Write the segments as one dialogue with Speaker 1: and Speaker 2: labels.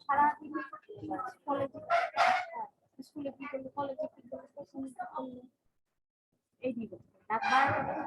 Speaker 1: সারাদিন কলেজে স্কুলে কি করলো, কলেজে কি করলো, টিউশন কি করলো, এই দিব রাত 12টা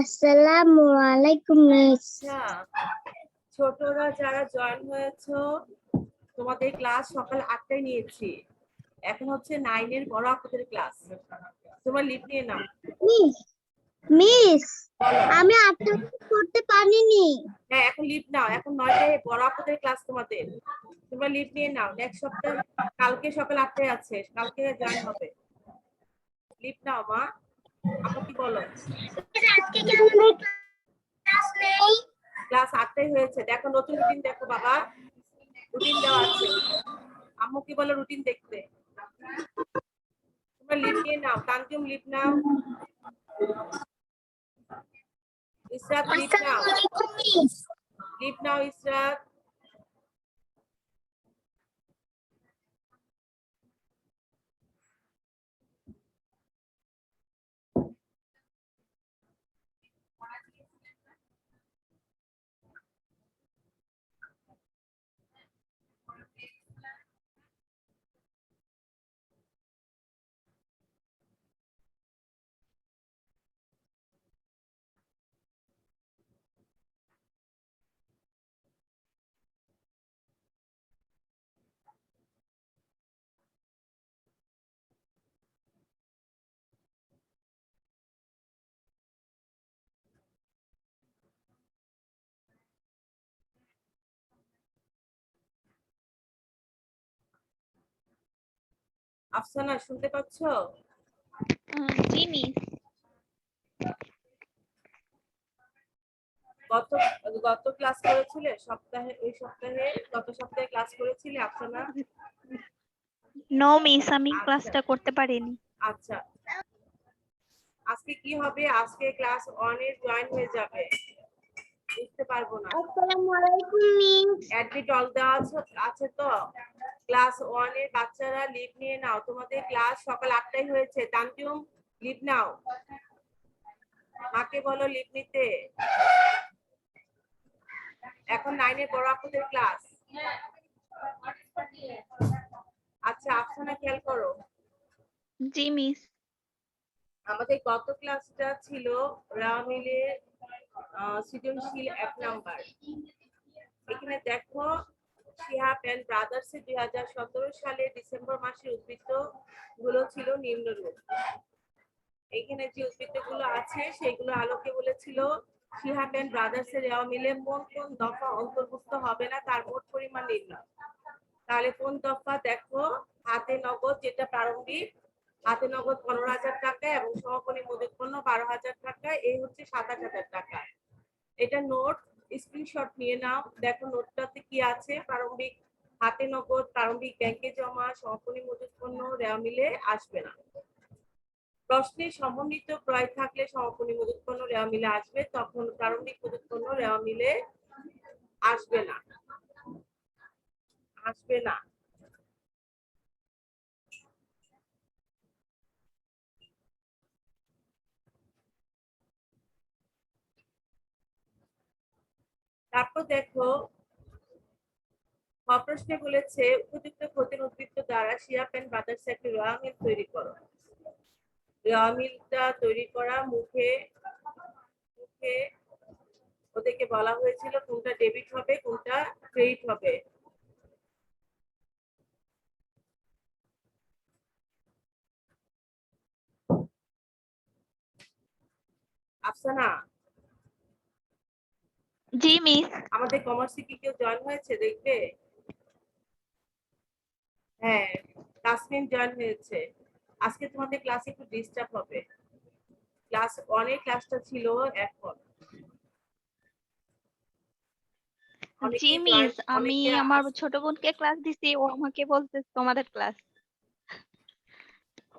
Speaker 2: আসসালামু আলাইকুম মিস।
Speaker 1: ছোটরা যারা জয়েন হয়েছো তোমাদের ক্লাস সকাল 8টায় নিয়েছি। এখন হচ্ছে 9 এর বড় অক্ষরের ক্লাস। তোমরা লিভ নিয়ে নাও।
Speaker 2: মিস মিস আমি 8টা করতে পারিনি।
Speaker 1: হ্যাঁ, এখন লিভ নাও। এখন 9টায় বড় অক্ষরের ক্লাস তোমাদের। তোমরা লিভ নিয়ে নাও। নেক্সট সপ্তাহে কালকে সকাল 8টায় আছে, কালকে জয়েন হবে। লিভ নাও মা। আপু কি বলো?
Speaker 2: আজকে কি আমাদের ক্লাস নেই?
Speaker 1: ক্লাস 8টায় হয়েছে। দেখো নতুন রুটিন দেখো বাবা, রুটিন দেওয়া আছে। আম্মু কি বলো রুটিন দেখতে? তোমরা লিভ নিয়ে নাও। তানজিম লিভ নাও। ইসরাত লিভ নাও।
Speaker 2: আসসালামু আলাইকুম মিস।
Speaker 1: লিভ নাও ইসরাত। আফসানা শুনতে পাচ্ছ?
Speaker 3: জি মিস।
Speaker 1: গত গত ক্লাস করেছিলে সপ্তাহে, এই সপ্তাহে গত সপ্তাহে ক্লাস করেছিলে আফসানা?
Speaker 3: নো মিস, আমি ক্লাসটা করতে পারিনি।
Speaker 1: আচ্ছা, আজকে কি হবে? আজকে ক্লাস 1 এ জয়েন হয়ে যাবে। বুঝতে পারবো না।
Speaker 2: আসসালামু আলাইকুম মিস।
Speaker 1: অ্যাডমিট অল দেওয়া আছে তো? ক্লাস 1 এর বাচ্চারা লিভ নিয়ে নাও। তোমাদের ক্লাস সকাল 8টায় হয়েছে। তানজুম লিভ নাও। মাকে বলো লিভ নিতে। এখন 9 এর বড় আপুদের ক্লাস। আচ্ছা আফসানা খেয়াল করো,
Speaker 3: জি মিস।
Speaker 1: আমাদের গত ক্লাসটা ছিল রামিলের সৃজনশীল 1 নাম্বার। এখানে দেখো শিহাব এন্ড ব্রাদার্স এর 2017 সালে ডিসেম্বর মাসের উদ্বৃত্ত গুলো ছিল নিম্নরূপ। এখানে যে উদ্বৃত্তগুলো আছে সেগুলো আলোকে বলেছিল শিহাব এন্ড ব্রাদার্স এর রেওয়া মিলে কোন কোন দফা অন্তর্ভুক্ত হবে না তার মোট পরিমাণ নির্ণয়। তাহলে কোন দফা দেখো, হাতে নগদ যেটা প্রারম্ভিক, হাতে নগদ 15,000 টাকা এবং সমাপনী মজুত পণ্য 12,000 টাকা, এই হচ্ছে 27,000 টাকা। এটা নোট, স্ক্রিনশট নিয়ে নাও। দেখো নোটটাতে কি আছে, প্রারম্ভিক হাতে নগদ, প্রারম্ভিক ব্যাংকে জমা, সমাপনী মজুত পণ্য রেওয়া মিলে আসবে না। প্রশ্নে সমন্বিত ক্রয় থাকলে সমাপনী মজুত পণ্য রেওয়া মিলে আসবে, তখন প্রারম্ভিক মজুত পণ্য রেওয়া মিলে আসবে না, আসবে না। তারপর দেখো প্রশ্নে বলেছে উপযুক্ত ক্ষতির উদ্বৃত্ত দ্বারা শিয়াপ এন্ড ব্রাদার্স একটি রেওয়া মিল তৈরি করো। রেওয়া মিলটা তৈরি করা মুখে মুখে ওদেরকে বলা হয়েছিল কোনটা ডেবিট হবে কোনটা ক্রেডিট হবে। আফসানা,
Speaker 3: জি মিস।
Speaker 1: আমাদের কমার্সে কি কেউ জয়েন হয়েছে দেখবে? হ্যাঁ, তাসমিন জয়েন হয়েছে। আজকে তোমাদের ক্লাসে একটু ডিস্টার্ব হবে। ক্লাস 1 এর ক্লাসটা ছিল এখন। অনেকে
Speaker 3: জি মিস, আমি
Speaker 1: অনেকে
Speaker 3: আমার ছোট বোনকে ক্লাস দিছি, ও আমাকে বলতেছে তোমাদের ক্লাস।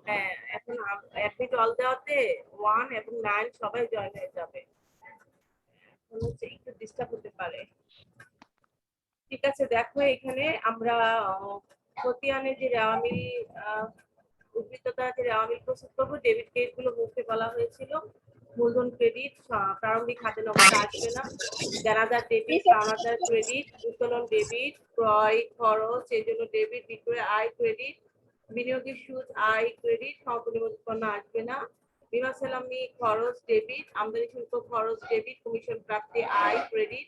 Speaker 1: হ্যাঁ, এখন অ্যাডমিট অল দেওয়াতে 1 এবং 9 সবাই জয়েন হয়ে যাবে। এখন হচ্ছে একটু ডিস্টার্ব হতে পারে। ঠিক আছে, দেখো এখানে আমরা খতিয়ানে যে রেওয়া মিল উদ্বৃত্ত দ্বারা যে রেওয়া মিল প্রস্তুত করবো, ডেবিট ক্রেডিট গুলো মুখে বলা হয়েছিল। মূলধন ক্রেডিট প্রারম্ভিক খাতে নগদ আসবে না, দেনাদার ডেবিট, পাওনাদার ক্রেডিট, উত্তোলন ডেবিট, ক্রয় খরচ এই জন্য ডেবিট, বিক্রয় আয় ক্রেডিট, বিনিয়োগের সুদ আয় ক্রেডিট, সম্পূর্ণ উৎপন্ন আসবে না, বীমা সালামি খরচ ডেবিট, আমদানি শুল্ক খরচ ডেবিট, কমিশন প্রাপ্তি আয় ক্রেডিট,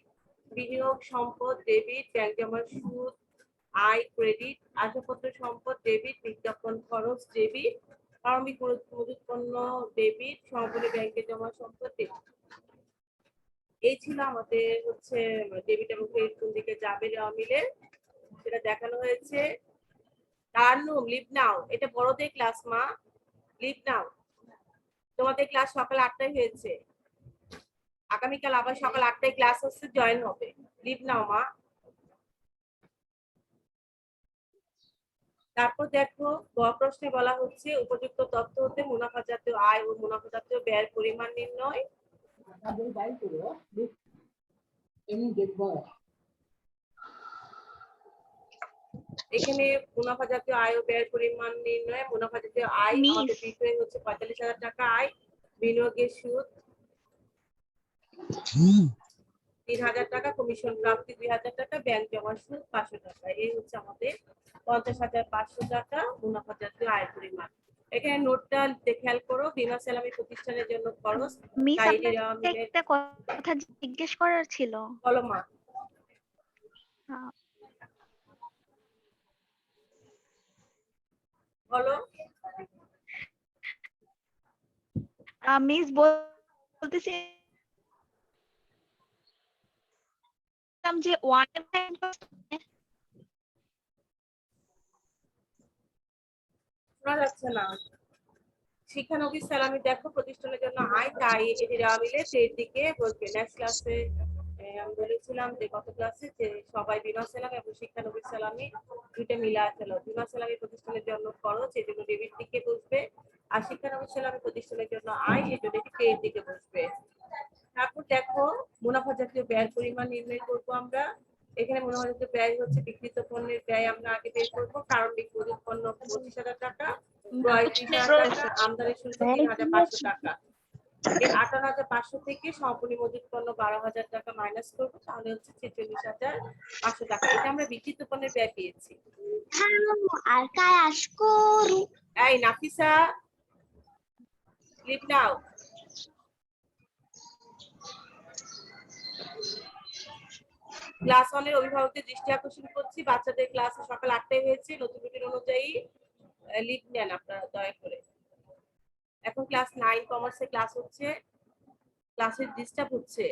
Speaker 1: বিনিয়োগ সম্পদ ডেবিট, ব্যাংক জমার সুদ আয় ক্রেডিট, আসবাবপত্র সম্পদ ডেবিট, বিজ্ঞাপন খরচ ডেবিট, প্রারম্ভিক মজুত পণ্য ডেবিট, সমাপনী ব্যাংকে জমা সম্পদ ডেবিট। এই ছিল আমাদের হচ্ছে ডেবিট এবং ক্রেডিট কোন দিকে যাবে রেওয়া মিলে, সেটা দেখানো হয়েছে। তারনুম লিভ নাও, এটা বড়দের ক্লাস মা, লিভ নাও। তোমাদের ক্লাস সকাল 8টায় হয়েছে, আগামীকাল আবার সকাল 8টায় ক্লাস হচ্ছে, জয়েন হবে। লিভ নাও মা। তারপর দেখো প্রশ্নে বলা হচ্ছে উপযুক্ত তথ্য হতে মুনাফা জাতীয় আয় ও মুনাফা জাতীয় ব্যয়ের পরিমাণ নির্ণয়। এখানে মুনাফা জাতীয় আয় ও ব্যয়ের পরিমাণ নির্ণয়। মুনাফা জাতীয় আয় আমাদের
Speaker 3: মিস,
Speaker 1: বিক্রয় হচ্ছে 45,000 টাকা আয়, বিনিয়োগের সুদ 3,000 টাকা, কমিশন প্রাপ্তি 2,000 টাকা, ব্যাংক জমার সুদ 500 টাকা। এই হচ্ছে আমাদের 50,500 টাকা মুনাফা জাতীয় আয়ের পরিমাণ। এখানে নোটটা খেয়াল করো, বীমা সালামি প্রতিষ্ঠানের জন্য খরচ,
Speaker 3: মিস
Speaker 1: সাইডে
Speaker 3: আপনাকে একটা কথা জিজ্ঞেস করার ছিল।
Speaker 1: বলো মা।
Speaker 3: আহ,
Speaker 1: বলো।
Speaker 3: মিস বলতেছি যে ওয়ান
Speaker 1: শোনা যাচ্ছে না। শিক্ষানবিশ সালামি দেখো প্রতিষ্ঠানের জন্য আয়, তাই এটি রেওয়া মিলে সেই দিকে বলবে। নেক্সট ক্লাসে আমি বলেছিলাম যে গত ক্লাসে যে সবাই বীমা সালামি এবং শিক্ষানবিশ সালামি দুইটা মিলায় ফেলো। বীমা সালামি প্রতিষ্ঠানের জন্য খরচ, এই জন্য ডেবিট দিকে বসবে, আর শিক্ষানবিশ সালামি প্রতিষ্ঠানের জন্য আয়, এই জন্য এটি ক্রেডিট দিকে বসবে। তারপর দেখো মুনাফা জাতীয় ব্যয়ের পরিমাণ নির্ণয় করবো আমরা। এখানে মুনাফা জাতীয় ব্যয় হচ্ছে বিক্রিত পণ্যের ব্যয় আমরা আগে বের করবো। প্রারম্ভিক মজুত পণ্য 25,000 টাকা, ক্রয় 30,000 টাকা, আমদানি শুল্ক 3,500 টাকা। এই 58,500 থেকে সম্পূর্ণ মজুত পণ্য 12,000 টাকা মাইনাস করবো, তাহলে হচ্ছে 46,500 টাকা। এটা আমরা বিক্রিত পণ্যের ব্যয় পেয়েছি।
Speaker 2: আর কাজ করু
Speaker 1: এই নাফিসা, লিভ নাও। ক্লাস 1 এর অভিভাবকদের দৃষ্টি আকর্ষণ করছি, বাচ্চাদের ক্লাস সকাল 8টায় হয়েছে, নতুন রুটিন অনুযায়ী লিভ নেন আপনারা দয়া করে। এখন ক্লাস 9 কমার্সের ক্লাস হচ্ছে, ক্লাসের ডিস্টার্ব হচ্ছে।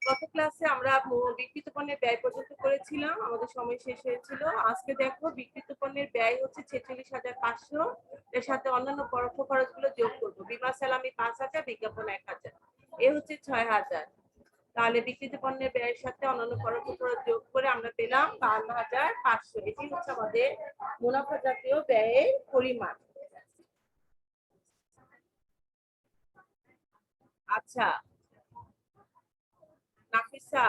Speaker 1: গত ক্লাসে আমরা বিক্রিত পণ্যের ব্যয় পর্যন্ত করেছিলাম, আমাদের সময় শেষ হয়েছিল। আজকে দেখো বিক্রিত পণ্যের ব্যয় হচ্ছে 46,500, এর সাথে অন্যান্য পরোক্ষ খরচগুলো যোগ করবো। বীমা সালামি 5,000, বিজ্ঞাপন 1,000, এ হচ্ছে 6,000। তাহলে বিক্রিত পণ্যের ব্যয়ের সাথে অন্যান্য পরোক্ষ খরচ যোগ করে আমরা পেলাম 52,500। এটি হচ্ছে আমাদের মুনাফা জাতীয় ব্যয়ের পরিমাণ। আচ্ছা নাফিসা,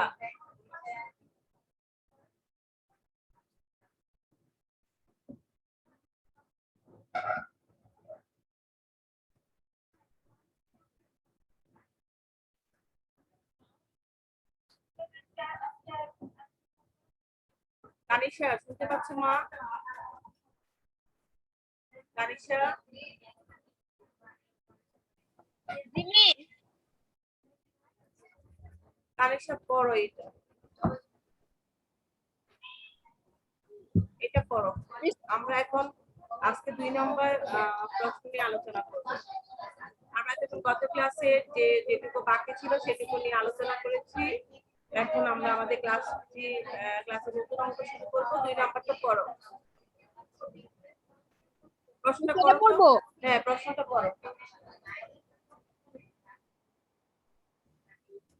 Speaker 1: কানিশা শুনতে পাচ্ছ মা? কানিশা, কানিশা পড়ো, এটা পড়ো। আমরা এখন আজকে 2 নম্বর প্রশ্ন নিয়ে আলোচনা করব। আমরা যখন গত ক্লাসে যেটুকু বাকি ছিল সেটুকু নিয়ে আলোচনা করেছি। এখন আমরা আমাদের ক্লাসের নতুন অঙ্ক শুরু করবো। 2 নম্বরটা পড়ো, প্রশ্নটা পড়ো। হ্যাঁ, প্রশ্নটা পড়ো।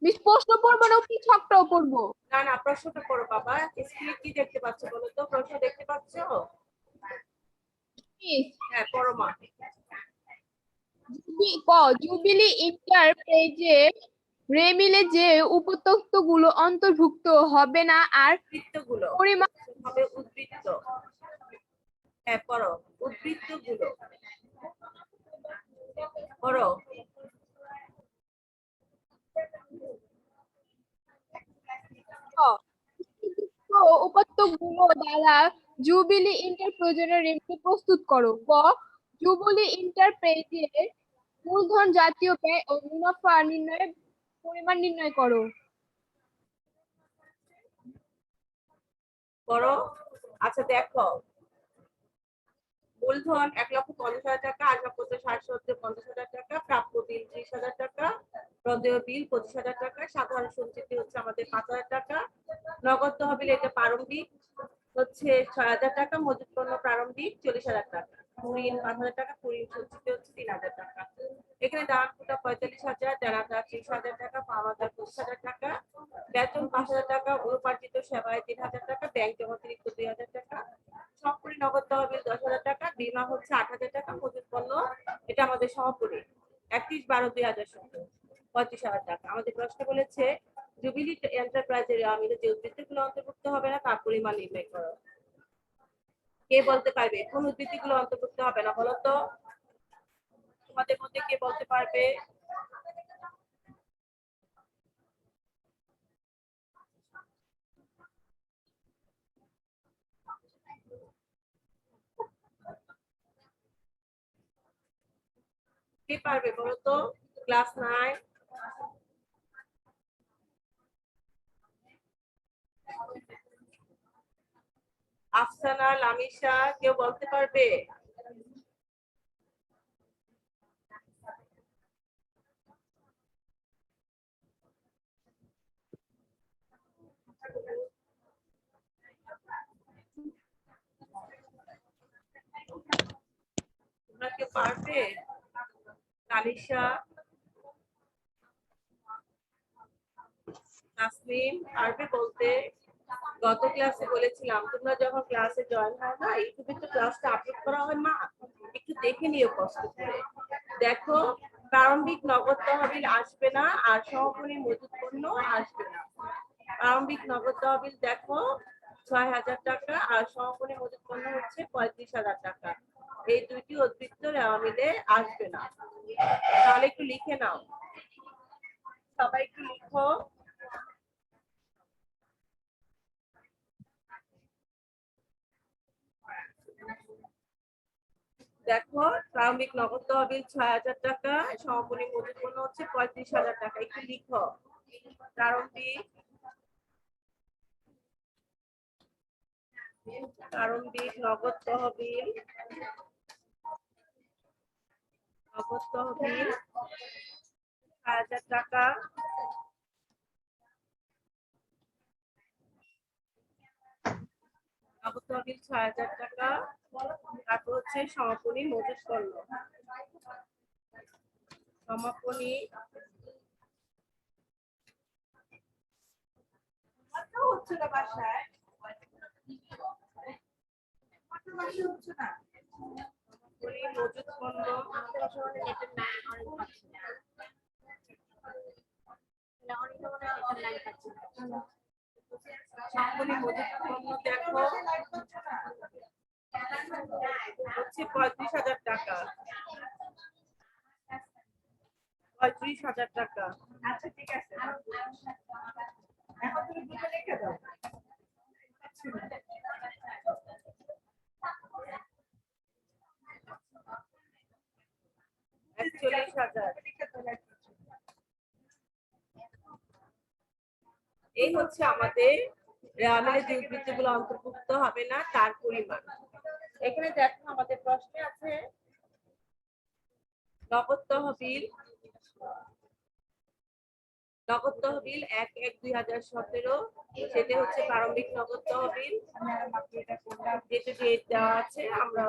Speaker 4: মিস প্রশ্ন পড়বো না কি ছকটাও পড়বো?
Speaker 1: না না, প্রশ্নটা পড়ো বাবা। স্ক্রিনে কি দেখতে পাচ্ছ বলো তো? প্রশ্ন দেখতে পাচ্ছ?
Speaker 4: মিস
Speaker 1: হ্যাঁ, পড়ো মা।
Speaker 4: জুবিলি ইন্টারপ্রাইজে রেমিলে যে উপতত্ত্বগুলো অন্তর্ভুক্ত হবে না আর
Speaker 1: উদ্বৃত্তগুলো
Speaker 4: পরিমাণ
Speaker 1: হবে উদ্বৃত্ত। হ্যাঁ, পড়ো উদ্বৃত্তগুলো পড়ো।
Speaker 4: উপাত্তগুলো দ্বারা জুবিলি ইন্টারপ্রাইজের রেমিলে প্রস্তুত করো। জুবিলি ইন্টারপ্রাইজের মূলধন জাতীয় ব্যয় ও মুনাফা নির্ণয়ের পরিমাণ নির্ণয় করো।
Speaker 1: পড়ো। আচ্ছা দেখো, মূলধন 1,50,000 টাকা, আসবাবপত্র 60,50,000 টাকা, প্রাপ্য বিল 30,000 টাকা, প্রদেয় বিল 25,000 টাকা, সাধারণ সঞ্চিতি হচ্ছে আমাদের 5,000 টাকা, নগদ তহবিল এটা প্রারম্ভিক হচ্ছে 6,000 টাকা, মজুত পণ্য প্রারম্ভিক 40,000 টাকা, ঋণ 5,000 টাকা, ঋণ সঞ্চিতি হচ্ছে 3,000 টাকা। এখানে দান কোটা 45,000, দেনাদার 30,000 টাকা, পাওনাদার 25,000 টাকা, বেতন 5,000 টাকা, অনুপার্জিত সেবায় 3,000 টাকা, ব্যাংক জমা অতিরিক্ত 2,000 টাকা, সরাসরি নগদ তহবিল 10,000 টাকা, বীমা হচ্ছে 8,000 টাকা, মজুত পণ্য এটা আমাদের সরাসরি 31/12/2017 35,000 টাকা। আমাদের প্রশ্ন বলেছে জুবিলি এন্টারপ্রাইজের আমিরে যে উদ্বৃত্তগুলো অন্তর্ভুক্ত হবে না তার পরিমাণ নির্ণয় করো। কে বলতে পারবে কোন উদ্বৃত্তগুলো অন্তর্ভুক্ত হবে না? বলো তো, তোমাদের মধ্যে কে বলতে পারবে? কে পারবে বলো তো? ক্লাস 9। আফসানা, লামিশা, কেউ বলতে পারবে? তোমরা কেউ পারবে? তানিশা, তাসলিম পারবে বলতে? গত ক্লাসে বলেছিলাম তোমরা যখন ক্লাসে জয়েন হয় না, ইউটিউবে তো ক্লাসটা আপলোড করা হয় মা, একটু দেখে নিও কষ্ট করে। দেখো, প্রারম্ভিক নগদ তহবিল আসবে না আর সহকারী মজুত পণ্য আসবে না। প্রারম্ভিক নগদ তহবিল দেখো 6,000 টাকা আর সহকারী মজুত পণ্য হচ্ছে 35,000 টাকা। এই দুইটি উদ্বৃত্ত মিলে আসবে না। তাহলে একটু লিখে নাও, সবাই একটু লিখো। দেখো, প্রারম্ভিক নগদ তহবিল 6,000 টাকা, সমাপনী মজুত পণ্য হচ্ছে 35,000 টাকা। একটু লিখো প্রারম্ভিক নগদ তহবিল 6,000 টাকা, নগদ তহবিল 6,000 টাকা, তারপর হচ্ছে সমাপনী মজুত পণ্য, সমাপনী হচ্ছে না বাসায়, হচ্ছে না মজুত পণ্য, সমাপনী মজুত পণ্য দেখো হচ্ছে 35,000 টাকা, 35,000 টাকা। আচ্ছা ঠিক আছে, এখন তুমি দুটো লিখে দাও। 41,000। এই হচ্ছে আমাদের রেওয়ামিলে যে উদ্বৃত্তগুলো অন্তর্ভুক্ত হবে না তার পরিমাণ। এখানে দেখো আমাদের প্রশ্নে আছে নগদ তহবিল 1/1/2017, সেটা হচ্ছে প্রারম্ভিক নগদ তহবিল, যেটা ডেট দেওয়া আছে আমরা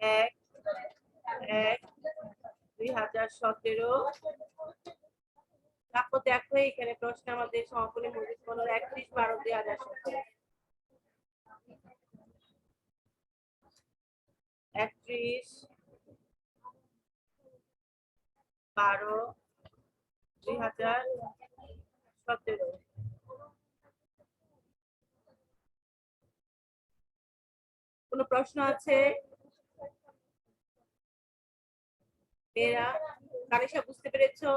Speaker 1: 1/1/2017 তারপর দেখো এখানে প্রশ্ন আমাদের সমাপনী মজুদ পণ্য 31/12/2017 31/12/2017 কোনো প্রশ্ন আছে? মেয়েরা, কানিশা বুঝতে পেরেছো?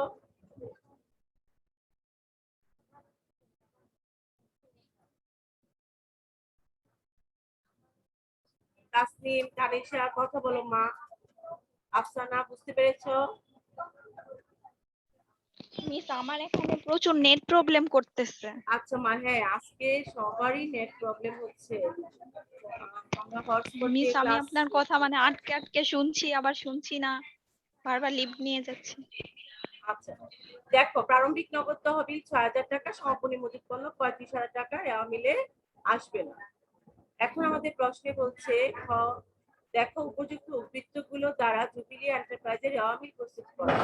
Speaker 1: তাসনিম, কানিশা কথা বলো মা। আফসানা বুঝতে পেরেছো?
Speaker 3: মিস আমার এখানে প্রচুর নেট প্রবলেম করতেছে।
Speaker 1: আচ্ছা মা, হ্যাঁ আজকে সবারই নেট প্রবলেম হচ্ছে। আমরা হটস্পট
Speaker 3: মিস
Speaker 1: দিয়ে
Speaker 3: আমি
Speaker 1: ক্লাস।
Speaker 3: আপনার কথা মানে আটকে আটকে শুনছি, আবার শুনছি না, বারবার লিভ নিয়ে যাচ্ছি।
Speaker 1: আচ্ছা দেখো, প্রারম্ভিক নগদ তহবিল ৬,০০০ টাকা, সমাপনী মজুদ পণ্য ৩৫,০০০ টাকা, রেওয়া মিলে আসবে না। এখন আমাদের প্রশ্নে বলছে দেখো উপযুক্ত উদ্বৃত্তগুলো দ্বারা জুবিলি এন্টারপ্রাইজের রেওয়া মিল প্রস্তুত করো।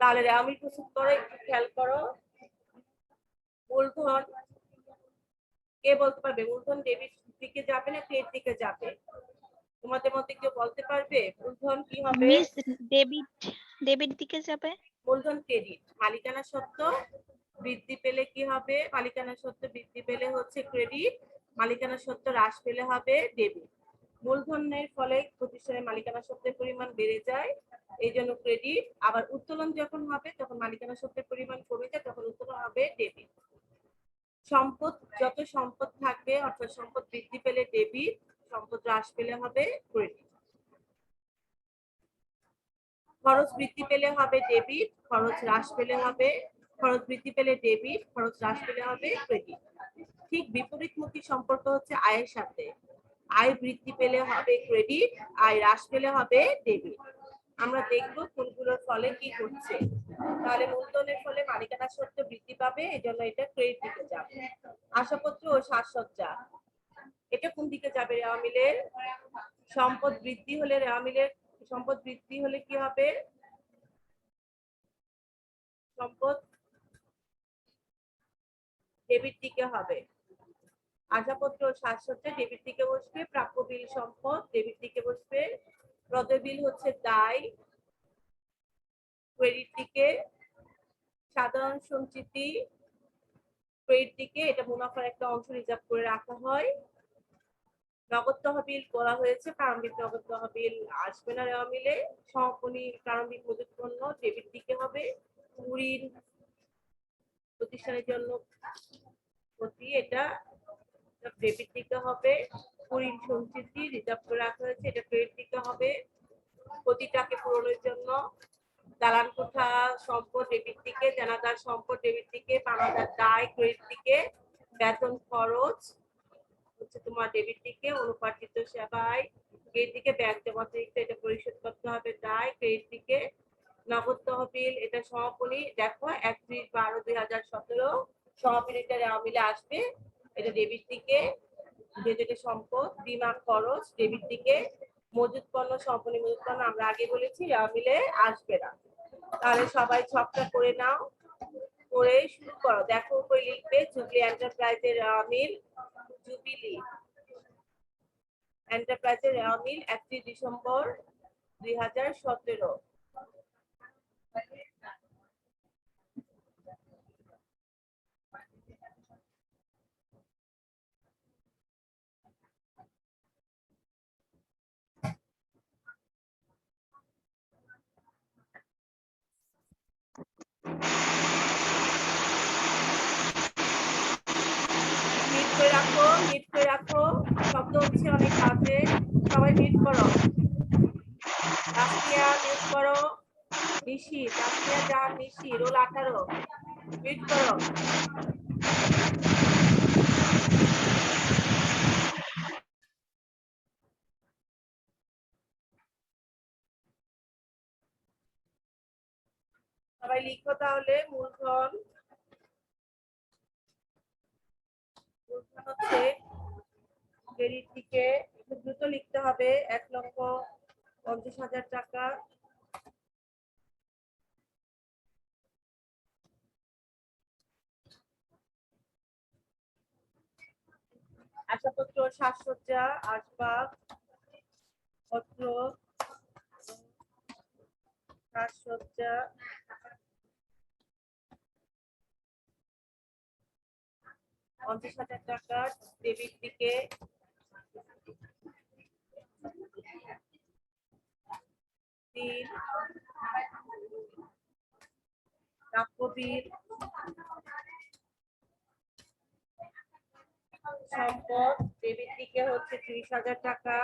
Speaker 1: তাহলে রেওয়া মিল প্রস্তুত করো, একটু খেয়াল করো। মূলধন কে বলতে পারবে? মূলধন ডেবিট দিকে যাবে না ক্রেডিট দিকে যাবে? তোমাদের মধ্যে কেউ বলতে পারবে মূলধন কি হবে?
Speaker 3: মিস ডেবিট ডেবিট দিকে যাবে।
Speaker 1: মূলধন ক্রেডিট। মালিকানা সত্ত্ব বৃদ্ধি পেলে কি হবে? মালিকানা সত্ত্ব বৃদ্ধি পেলে হচ্ছে ক্রেডিট, মালিকানা সত্ত্ব হ্রাস পেলে হবে ডেবিট। মূলধনের ফলে প্রতিষ্ঠানের মালিকানা সত্ত্বের পরিমাণ বেড়ে যায়, এই জন্য ক্রেডিট। আবার উত্তোলন যখন হবে তখন মালিকানা সত্ত্বের পরিমাণ কমে যায়, তখন উত্তোলন হবে ডেবিট। সম্পদ, যত সম্পদ থাকবে অর্থাৎ সম্পদ বৃদ্ধি পেলে ডেবিট, সম্পদ হ্রাস পেলে হবে ক্রেডিট। খরচ বৃদ্ধি পেলে হবে ডেবিট, খরচ হ্রাস পেলে হবে, খরচ বৃদ্ধি পেলে ডেবিট, খরচ হ্রাস পেলে হবে ক্রেডিট। ঠিক বিপরীতমুখী সম্পর্ক হচ্ছে আয়ের সাথে। আয় বৃদ্ধি পেলে হবে ক্রেডিট, আয় হ্রাস পেলে হবে ডেবিট। আমরা দেখবো কোনগুলোর ফলে কি করছে। তাহলে মূলধনের ফলে মালিকানা সত্ত্ব বৃদ্ধি পাবে, এই জন্য এটা ক্রেডিট দিকে যাবে। আসবাবপত্র ও সাজসজ্জা, এটা কোন দিকে যাবে? রেওয়া মিলের সম্পদ বৃদ্ধি হলে, রেওয়া মিলের সম্পদ বৃদ্ধি হলে কি হবে? সম্পদ ডেবিট দিকে হবে। আসবাবপত্র ও সাজসজ্জা ডেবিট দিকে বসবে। প্রাপ্য বিল সম্পদ ডেবিট দিকে বসবে। প্রদেয় বিল হচ্ছে দায়, ক্রেডিট দিকে। সাধারণ সঞ্চিতি ক্রেডিট দিকে, এটা মুনাফার একটা অংশ রিজার্ভ করে রাখা হয়। নগদ তহবিল বলা হয়েছে, প্রারম্ভিক নগদ তহবিল আসবে না রেওয়া মিলে। সমাপনী প্রারম্ভিক মজুদ পণ্য ডেবিট দিকে হবে। ঋণ প্রতিষ্ঠানের জন্য ক্ষতি, এটা ডেবিট দিকে হবে। ঋণ সঞ্চিতি রিজার্ভ করে রাখা হয়েছে, এটা ক্রেডিট দিকে হবে। ক্ষতিটাকে পূরণের জন্য দালান কোঠা সম্পদ ডেবিট দিকে, জানাদার সম্পদ ডেবিট দিকে, পাওনাদার দায় ক্রেডিট দিকে, বেতন খরচ হচ্ছে তোমার ডেবিট দিকে, অনুপার্জিত সেবায় ক্রেডিট দিকে, ব্যাংক জমা অতিরিক্ত এটা পরিশোধ করতে হবে দায় ক্রেডিট দিকে। নগদ তহবিল এটা সমাপনী, দেখো 31/12/2017 সমাপনীটা রেওয়া মিলে আসবে, এটা ডেবিট দিকে যেটা সম্পদ। বীমা খরচ ডেবিট দিকে। মজুদ পণ্য সমাপনী মজুদ পণ্য আমরা আগে বলেছি রেওয়া মিলে আসবে না। তাহলে সবাই ছকটা করে নাও, করে শুরু করো। দেখো উপরে লিখবে জুবিলি এন্টারপ্রাইজের রেওয়া মিল, জুবিলি এন্টারপ্রাইজের রেওয়া মিল 31 ডিসেম্বর 2017। মিট করে রাখো, মিট করে রাখো, শব্দ হচ্ছে অনেক বাজে, সবাই মিট করো। তাসনিয়া মিট করো, নিশি, তাসনিয়া জান, নিশি, রোল 18 মিট করো। সবাই লিখো তাহলে। মূলধন হচ্ছে ক্রেডিট দিকে, একটু দ্রুত লিখতে হবে। 1,50,000 টাকা। আসবাবপত্র, সাজসজ্জা, আসবাব পত্র, সাজসজ্জা, 50,000 টাকা ডেবিট দিকে, তিন প্রাপ্যবিল, সম্পদ ডেবিট দিকে হচ্ছে 30,000 টাকা,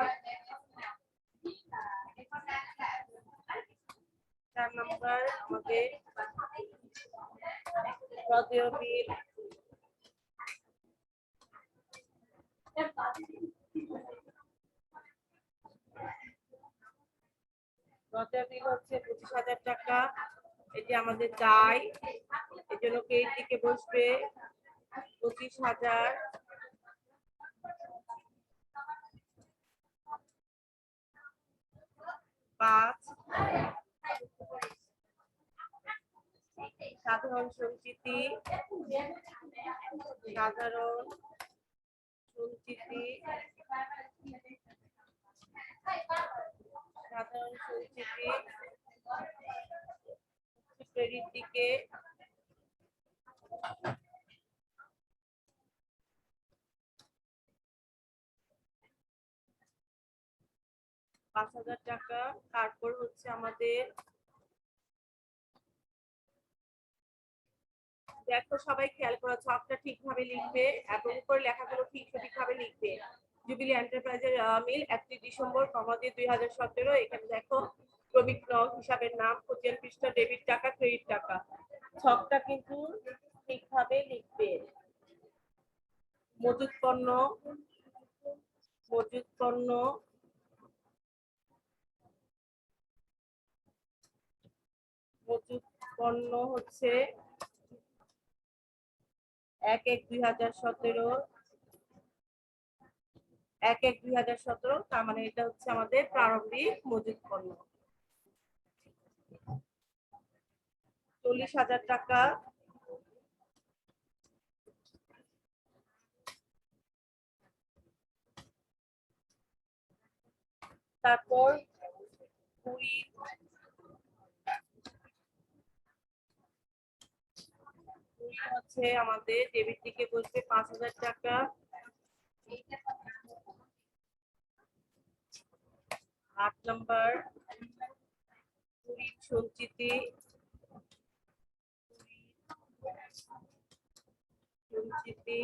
Speaker 1: 4 নম্বর আমাদের প্রদেয় বিল, প্রদেয় বিল হচ্ছে 25,000 টাকা। এটি আমাদের দায়, এই জন্য এই দিকে বসবে 25,000। 5 সাধারণ সঞ্চিতি, সাধারণ সঞ্চিতি, সাধারণ সঞ্চিতি ক্রেডিট দিকে, ৳5,000 টাকা। তারপর হচ্ছে আমাদের, দেখো সবাই খেয়াল করো, ছকটা ঠিকভাবে লিখবে এবং উপরে লেখাগুলো ঠিক সঠিকভাবে লিখবে। জুবিলি এন্টারপ্রাইজের মিল 31 ডিসেম্বর 2017। এখানে দেখো ক্রমিক নং হিসাবের নাম, খতিয়ান পৃষ্ঠা, ডেবিট টাকা, ক্রেডিট টাকা। ছকটা কিন্তু ঠিকভাবে লিখবে। মজুত পণ্য, মজুত পণ্য, মজুত পণ্য হচ্ছে 1/1/2017, 1/1/2017, তার মানে এটা হচ্ছে আমাদের প্রারম্ভিক মজুত পণ্য। 40,000 টাকা। তারপর কুইট, হচ্ছে আমাদের ডেবিট দিকে বসবে 5,000 টাকা। 8 নম্বর কুইট সঞ্চিতি, সঞ্চিতি,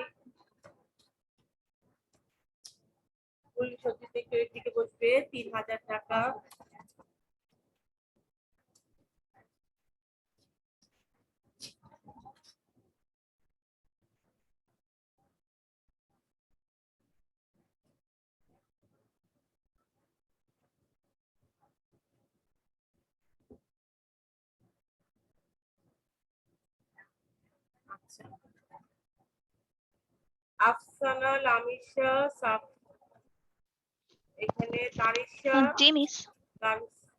Speaker 1: কুইট সঞ্চিতি ক্রেডিট দিকে বসবে 3,000 টাকা। আচ্ছা, আফসানা, লামিশা, সাফ, এখানে তারিশা,
Speaker 3: জি মিস।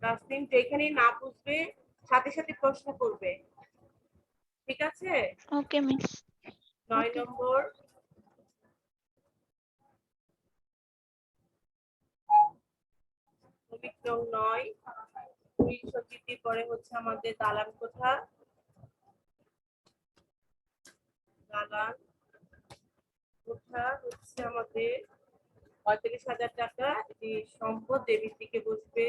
Speaker 1: তাসনিম, যেখানে না বুঝবে সাথে সাথে প্রশ্ন করবে, ঠিক আছে?
Speaker 3: ওকে মিস।
Speaker 1: 9
Speaker 3: ওকে।
Speaker 1: নম্বর শ্রমিক নং 9, কুইট সঞ্চিতির পরে হচ্ছে আমাদের দালান কোঠা, দালান কোঠা হচ্ছে আমাদের 45,000 টাকা। এটি সম্পদ ডেবিট দিকে বসবে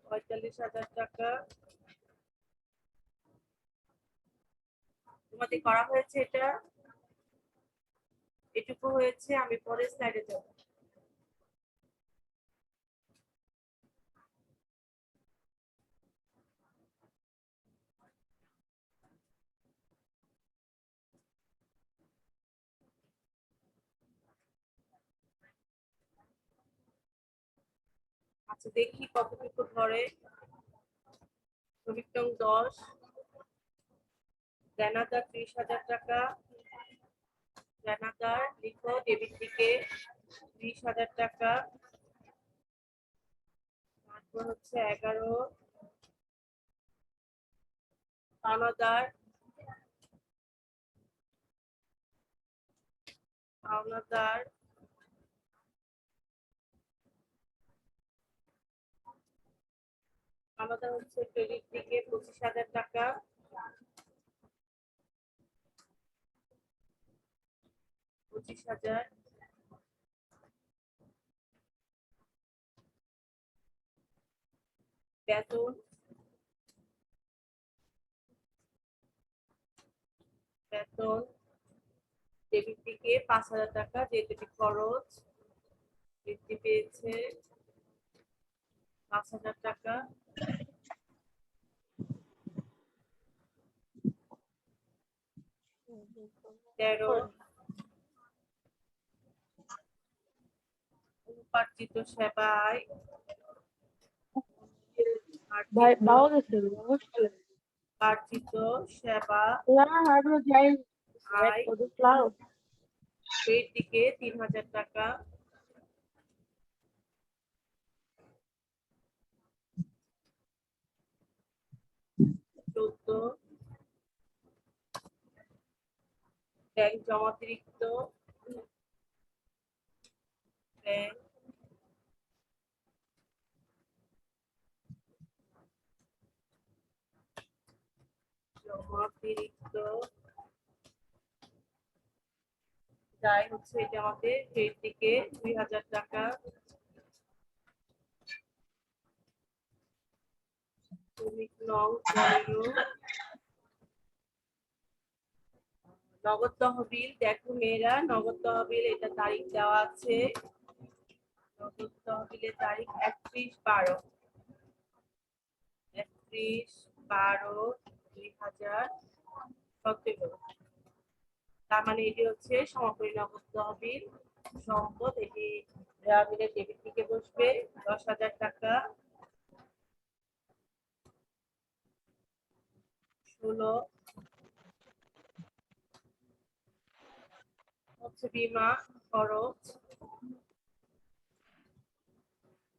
Speaker 1: 45,000 টাকা। তোমাদের করা হয়েছে এটা, এটুকু হয়েছে, আমি পরের স্লাইডে যাব। আচ্ছা দেখি কতটুকু ধরে। শ্রমিক নং 10, দেনাদার 30,000 টাকা। দেনাদার লিখো ডেবিট দিকে 30,000 টাকা। তারপর হচ্ছে 11 পাওনাদার, পাওনাদার আমাদের হচ্ছে ক্রেডিট দিকে 25,000 টাকা, বেতন বেতন ডেবিট দিকে 5,000 টাকা, যেহেতু এটি খরচ বৃদ্ধি পেয়েছে 5,000 টাকা। তেরো, উপার্জিত সেবায় উপার্জিত সেবা আয় এর দিকে 3,000 টাকা। 14, ব্যাংক জমাতিরিক্ত ব্যাংক জমাতিরিক্ত দায় হচ্ছে এটা আমাদের এর দিকে 2,000 টাকা। শ্রমিক নং 15, নগদ তহবিল। দেখো মেয়েরা, নগদ তহবিল এটা তারিখ দেওয়া আছে, নগদ তহবিলের তারিখ 31/12, 31/12/2017। তার মানে এটি হচ্ছে সমাপনী নগদ তহবিল সম্পদ, এটি গ্রামীণের ডেবিট দিকে বসবে 10,000 টাকা। 16 হচ্ছে বীমা খরচ,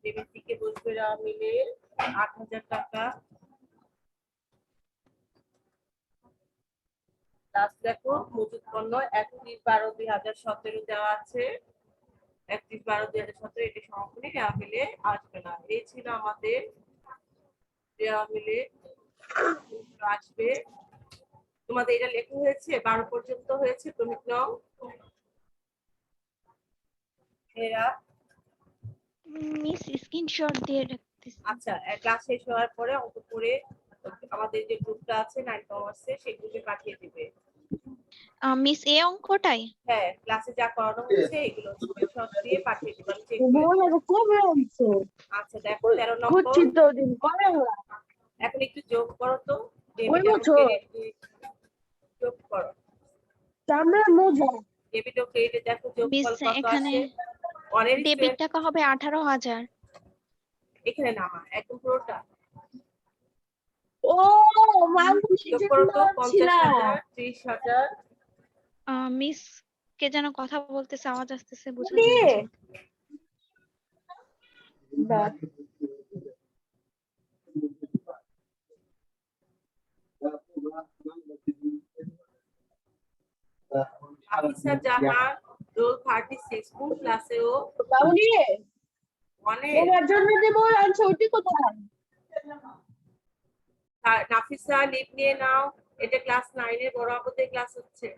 Speaker 1: ডেবিট দিকে বসবে গ্রামীণের 8,000 টাকা। লাস্ট দেখো মজুত পণ্য 31/12/2017 দেওয়া আছে, 31/12/2017 এটি সমাপনী দেওয়া মিলে আসবে না। এই ছিল আমাদের দেওয়া মিলে আসবে। তোমাদের এটা লেখা হয়েছে 12 পর্যন্ত হয়েছে ক্রমিক নং এরা।
Speaker 3: মিস স্ক্রিনশট দিয়ে রাখতেছি।
Speaker 1: আচ্ছা, ক্লাস শেষ হওয়ার পরে অঙ্ক করে আমাদের যে গ্রুপটা আছে 9 কমার্সে সেই গ্রুপে পাঠিয়ে দিবে।
Speaker 3: মিস এই অঙ্কটাই?
Speaker 1: হ্যাঁ, ক্লাসে যা করানো হচ্ছে এগুলো স্ক্রিনশট দিয়ে পাঠিয়ে দিবে, আমি চেক করে দেব। আচ্ছা দেখো 13 নম্বর, এখন একটু যোগ করো তো, ডেবিট এবং ক্রেডিট যোগ করো। ডেবিট ও ক্রেডিটে দেখো
Speaker 3: মিস
Speaker 1: যোগফল কত
Speaker 3: এখানে
Speaker 1: আসে। অনেক
Speaker 3: ডেবিট টাকা হবে 18,000।
Speaker 1: এখানে নামা একদম পুরোটা
Speaker 2: ও
Speaker 1: যোগ করো তো, 50,000, 30,000।
Speaker 3: মিস কে যেন কথা বলতেছে, আওয়াজ আসতেছে, বোঝা যাচ্ছে।
Speaker 1: আফিসা জাহান, রোল 36, কোন ক্লাসে ও? অনেক। নাফিসা লিভ নিয়ে নাও, এটা ক্লাস 9 এর বড় আপুদের ক্লাস হচ্ছে।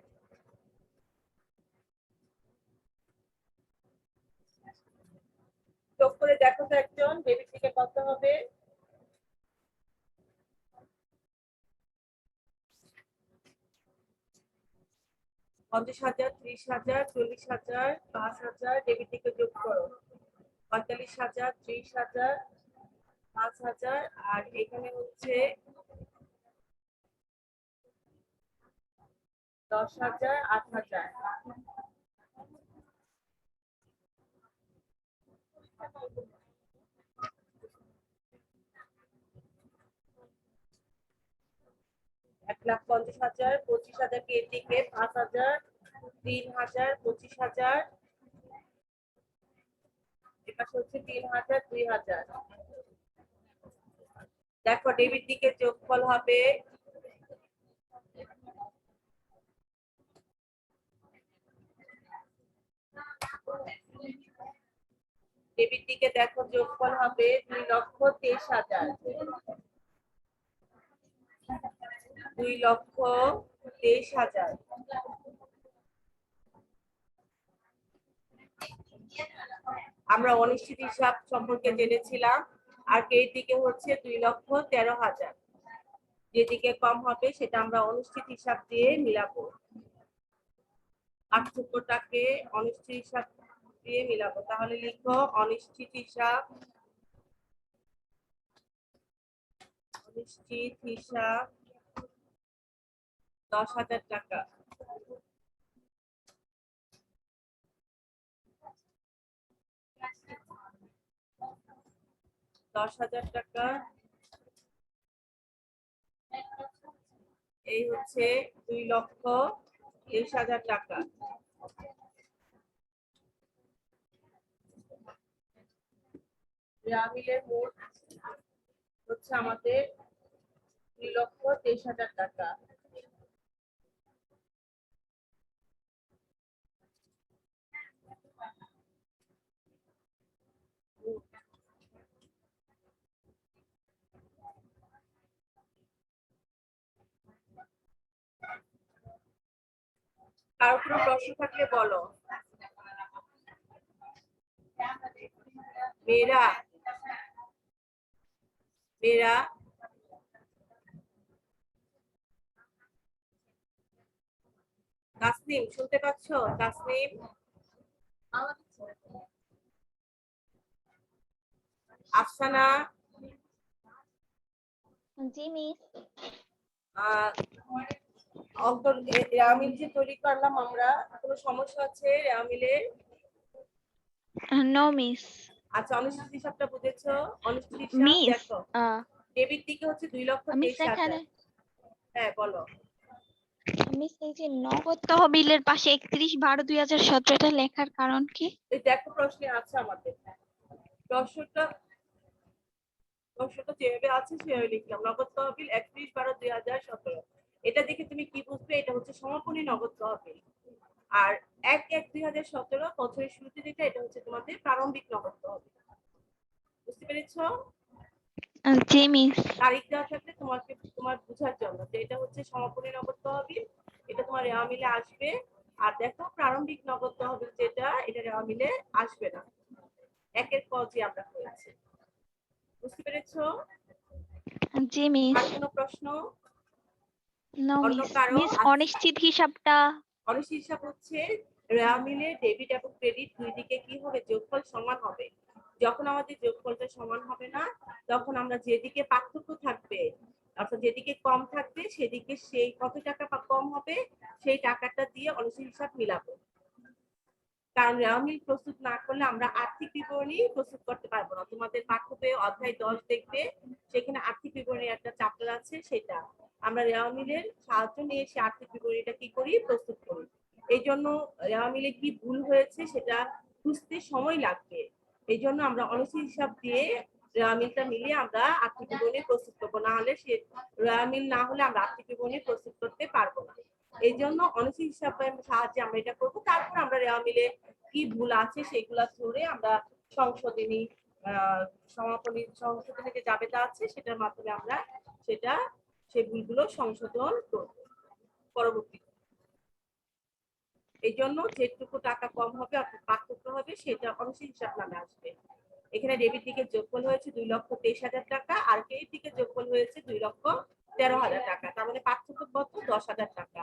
Speaker 1: যোগ করে দেখো তো একজন, ডেবিট থেকে কত হবে? পঞ্চাশ হাজার, 30,000, 40,000, 5,000, ডেবিট থেকে যোগ করো 45,000, 30,000, 5,000, আর এখানে হচ্ছে 10,000, 8,000। 1,50,000, 25,000 কে দিকে 5,000, 3,000, 25,000, এপাশে হচ্ছে 3,000, 2,000। দেখো ডেবিট দিকে যোগফল হবে ডেবিট দিকে দেখো যোগফল হবে 2,23,000। 2,23,000। আমরা অনিশ্চিত হিসাব সম্পর্কে জেনেছিলাম, আর কে দিকে হচ্ছে 2,13,000। যেদিকে কম হবে সেটা আমরা অনিশ্চিত হিসাব দিয়ে মিলাবো, পার্থক্যটাকে অনিশ্চিত হিসাব দিয়ে মিলাবো। তাহলে লিখো অনিশ্চিত হিসাব, অনিশ্চিত হিসাব 10,000 টাকা। টাকা এই হচ্ছে 2,23,000 টাকা। মিলের মোট হচ্ছে আমাদের 2,23,000 টাকা। কারো কোনো প্রশ্ন থাকলে বলো। মেয়েরা মেয়েরা তাসনিম শুনতে পাচ্ছ? তাসনিম, আফসানা,
Speaker 3: জি মিস।
Speaker 1: অন্তর রেওয়ামিল যে তৈরি করলাম আমরা, কোনো সমস্যা আছে রেওয়ামিলের?
Speaker 3: No miss.
Speaker 1: আচ্ছা, অনিশ্চিত হিসাবটা বুঝেছো? অনিশ্চিত হিসাব
Speaker 3: মিস
Speaker 1: দেখো, ডেবিট দিকে হচ্ছে
Speaker 3: মিস
Speaker 1: 2,23,000।
Speaker 3: এখানে
Speaker 1: হ্যাঁ বলো।
Speaker 3: মিস এই যে নগদ তহবিলের পাশে 31/12/2017 এটা লেখার কারণ কি?
Speaker 1: এই দেখো প্রশ্নে আছে আমাদের, প্রশ্নটা যেভাবে আছে সেভাবে লিখলাম। নগদ তহবিল 31/12/2017। এটা দেখে তুমি কি বুঝবে? এটা হচ্ছে সমাপনী নগদ তহবিল। আর 1/1/2017 বছরের শুরুতে যেটা, এটা হচ্ছে তোমাদের প্রারম্ভিক নগদ তহবিল। বুঝতে পেরেছো?
Speaker 3: জি মিস।
Speaker 1: তারিখ দেওয়া থাকলে তোমার বোঝার জন্য যে এটা হচ্ছে সমাপনী নগদ তহবিল, এটা তোমার রেওয়া মিলে আসবে। আর দেখো প্রারম্ভিক নগদ তহবিল যেটা, এটা রেওয়া মিলে আসবে না। একের ক যে আমরা করেছি। বুঝতে পেরেছো?
Speaker 3: জি মিস।
Speaker 1: আর কোনো প্রশ্ন?
Speaker 3: নো
Speaker 1: অন্য
Speaker 3: মিস।
Speaker 1: কারো?
Speaker 3: মিস অনিশ্চিত হিসাবটা
Speaker 1: অনিশ্চিত হিসাব হচ্ছে রেওয়া মিলে ডেবিট এবং ক্রেডিট দুই দিকে কি হবে? যোগফল সমান হবে। যখন আমাদের যোগফলটা সমান হবে না, তখন আমরা যেদিকে পার্থক্য থাকবে, অর্থাৎ যেদিকে কম থাকবে সেদিকে সেই কত টাকা কম হবে সেই টাকাটা দিয়ে অনিশ্চিত হিসাব মিলাবো। কারণ রেওয়া মিল প্রস্তুত না করলে আমরা আর্থিক বিবরণী প্রস্তুত করতে পারবো না। তোমাদের পাঠ্যবই অধ্যায় 10 দেখবে, সেখানে আর্থিক বিবরণী একটা চ্যাপ্টার আছে, সেটা আমরা রেওয়া মিলের সাহায্য নিয়ে সেই আর্থিক বিবরণীটা কি করি? প্রস্তুত করি। এই জন্য রেওয়া মিলে কি ভুল হয়েছে সেটা বুঝতে সময় লাগবে। এই জন্য আমরা অনিশ্চিত হিসাব দিয়ে রেওয়া মিলটা মিলিয়ে আমরা আর্থিক বিবরণী প্রস্তুত করবো, না হলে সে রেওয়া মিল না হলে আমরা আর্থিক বিবরণী প্রস্তুত করতে পারবো না। এই জন্য অনিশ্চিত হিসাবের সাহায্যে আমরা এটা করবো। তারপর আমরা রেওয়া মিলে কি ভুল আছে সেগুলা ধরে আমরা সংশোধনী সংশোধনী যে জাবেদা আছে সেটার মাধ্যমে আমরা সেই ভুলগুলো সংশোধন করব পরবর্তীতে। এই জন্য যেটুকু টাকা কম হবে অর্থাৎ পার্থক্য হবে সেটা অনিশ্চিত হিসাব নামে আসবে। এখানে ডেবিট দিকে যোগফল হয়েছে 2,23,000 টাকা, আর ক্রেডিট দিকে যোগফল হয়েছে 2,13,000 টাকা। তার মানে পার্থক্য কত? 10,000 টাকা।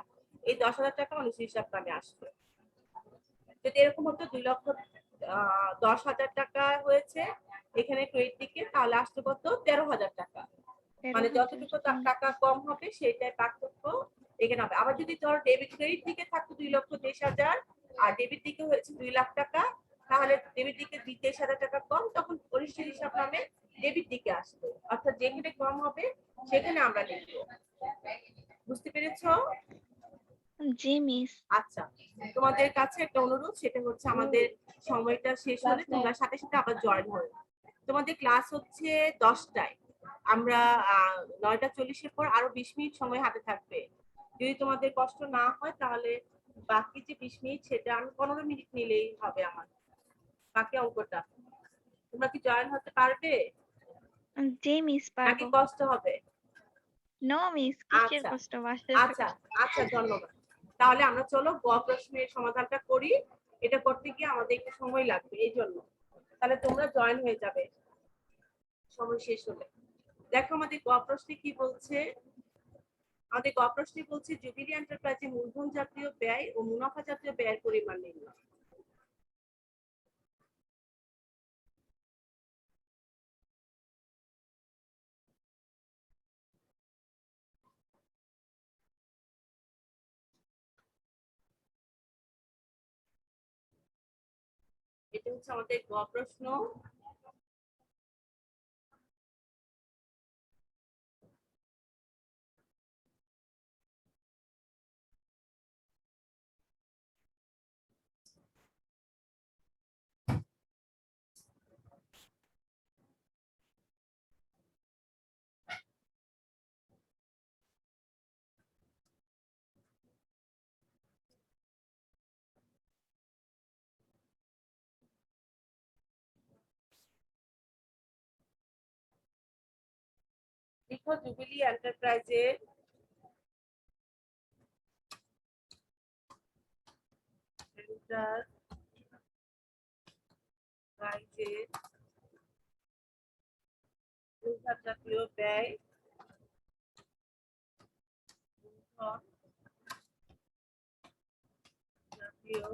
Speaker 1: এই 10,000 টাকা অনিশ্চিত হিসাব নামে আসবে। যদি এরকম হতো 2,10,000 টাকা হয়েছে এখানে ক্রেডিট দিকে, তাহলে আসতো কত? 13,000 টাকা। মানে যতটুকু টাকা কম হবে সেটাই পার্থক্য এখানে হবে। আবার যদি ধর ডেবিট ক্রেডিট দিকে থাকতো 2,23,000 আর ডেবিট দিকে হয়েছে 2 লাখ টাকা, তাহলে ডেবিট দিকে 23,000 টাকা কম, তখন অনিশ্চিত হিসাব নামে ডেবিট দিকে আসবে। অর্থাৎ যেখানে কম হবে সেখানে আমরা লিখবো। বুঝতে পেরেছো?
Speaker 3: জি মিস।
Speaker 1: আচ্ছা, তোমাদের কাছে একটা অনুরোধ, সেটা হচ্ছে আমাদের সময়টা শেষ হলে তোমরা সাথে সাথে আবার জয়েন হও। তোমাদের ক্লাস হচ্ছে 10টায়। আমরা 9:40-এর পর আরো 20 মিনিট সময় হাতে থাকবে। যদি তোমাদের কষ্ট না হয় তাহলে বাকি যে 20 মিনিট সেটা আমি 15 মিনিট নিলেই হবে আমার বাকি অঙ্কটা। তোমরা কি জয়েন হতে পারবে
Speaker 3: জি মিস
Speaker 1: নাকি
Speaker 3: পারবো।
Speaker 1: কষ্ট হবে?
Speaker 3: নো মিস, কিসের
Speaker 1: আচ্ছা
Speaker 3: কষ্ট বাসায়
Speaker 1: আচ্ছা আচ্ছা, ধন্যবাদ। তাহলে আমরা চলো গ প্রশ্নের সমাধানটা করি। এটা করতে গিয়ে আমাদের একটু সময় লাগবে, এই জন্য। তাহলে তোমরা জয়েন হয়ে যাবে সময় শেষ হলে। দেখো আমাদের গ প্রশ্নে কি বলছে। আমাদের গ প্রশ্নে বলছে জুবিলি এন্টারপ্রাইজে মূলধন জাতীয় ব্যয় ও মুনাফা জাতীয় ব্যয়ের পরিমাণ নির্ণয়। এটা হচ্ছে আমাদের গ প্রশ্ন। লিখো জুবিলি এন্টারপ্রাইজের মূলধন জাতীয় ব্যয়, মূলধন জাতীয়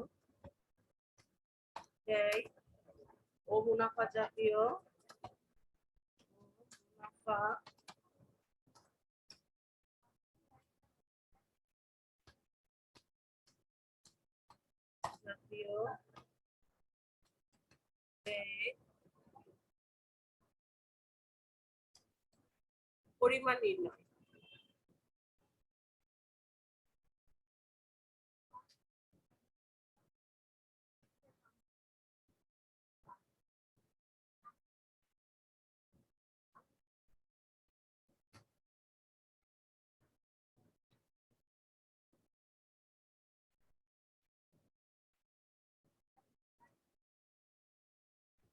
Speaker 1: ব্যয় ও মুনাফা জাতীয় মুনাফা জাতীয় ব্যয় পরিমাণ নির্ণয়।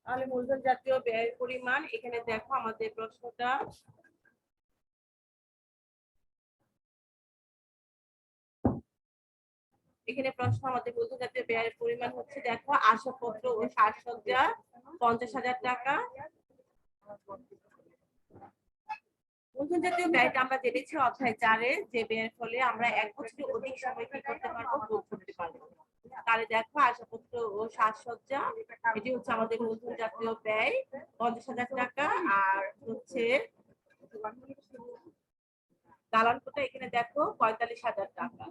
Speaker 1: তাহলে মূলধন জাতীয় ব্যয়ের পরিমাণ, এখানে দেখো আমাদের প্রশ্নটা। এখানে প্রশ্ন আমাদের মূলধন জাতীয় ব্যয়ের পরিমাণ হচ্ছে, দেখো আসবাবপত্র ও সাজসজ্জা 50,000 টাকা। মূলধন জাতীয় ব্যয়টা আমরা জেনেছি অধ্যায় 4-এ, যে ব্যয়ের ফলে আমরা 1 বছরের অধিক সময় কি করতে পারবো, ভোগ করতে পারবো। তাহলে দেখো আসবাবপত্র ও সাজসজ্জা, এটি হচ্ছে আমাদের মূলধন জাতীয় ব্যয় 50,000 টাকা। আর হচ্ছে দালান কোঠা, এখানে দেখো 45,000 টাকা।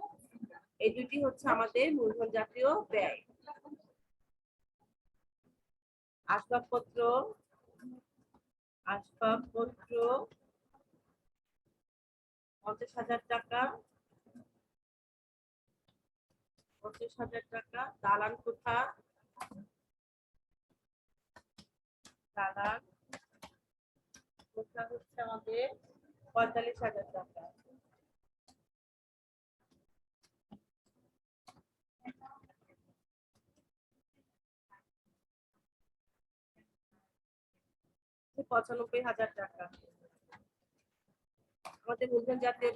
Speaker 1: এই দুটি হচ্ছে আমাদের মূলধন জাতীয় ব্যয়। আসবাবপত্র আসবাবপত্র 50,000 টাকা, 50,000 টাকা। দালান কোঠা দালান কোঠা হচ্ছে আমাদের 45,000 টাকা। হচ্ছে 95,000 টাকা। আমাদের মূলধন জাতীয়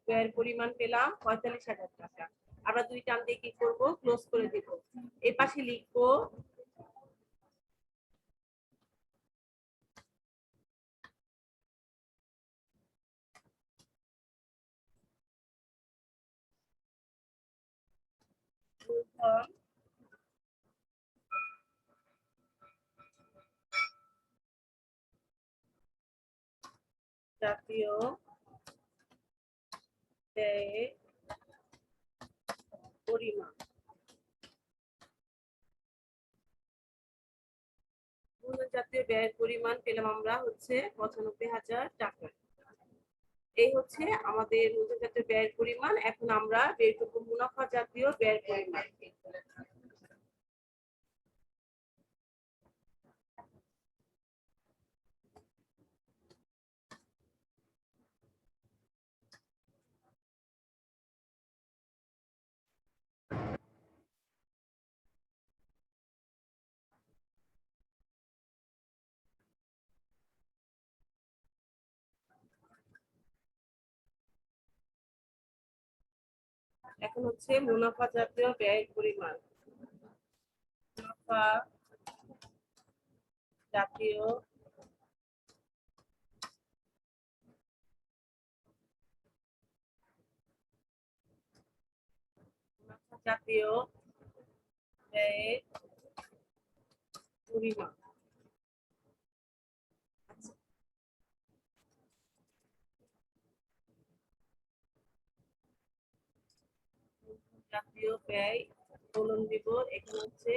Speaker 1: ব্যয়ের পরিমাণ পেলাম 45,000 টাকা। আমরা দুই টান দিয়ে কি করবো, ক্লোজ করে দিব। এই পাশে লিখবো মূলধন জাতীয় ব্যয়ের পরিমাণ। মূলধন জাতীয় ব্যয়ের পরিমাণ পেলাম আমরা হচ্ছে 95,000 টাকা। এই হচ্ছে আমাদের মূলধন জাতীয় ব্যয়ের পরিমাণ। এখন আমরা বের করবো মুনাফা জাতীয় ব্যয়ের পরিমাণ। এখন হচ্ছে মুনাফা জাতীয় ব্যয়ের পরিমাণ। মুনাফা জাতীয় জাতীয় ব্যয়ের পরিমাণ। জাতীয় ব্যয় বলুন দিব, এখানে হচ্ছে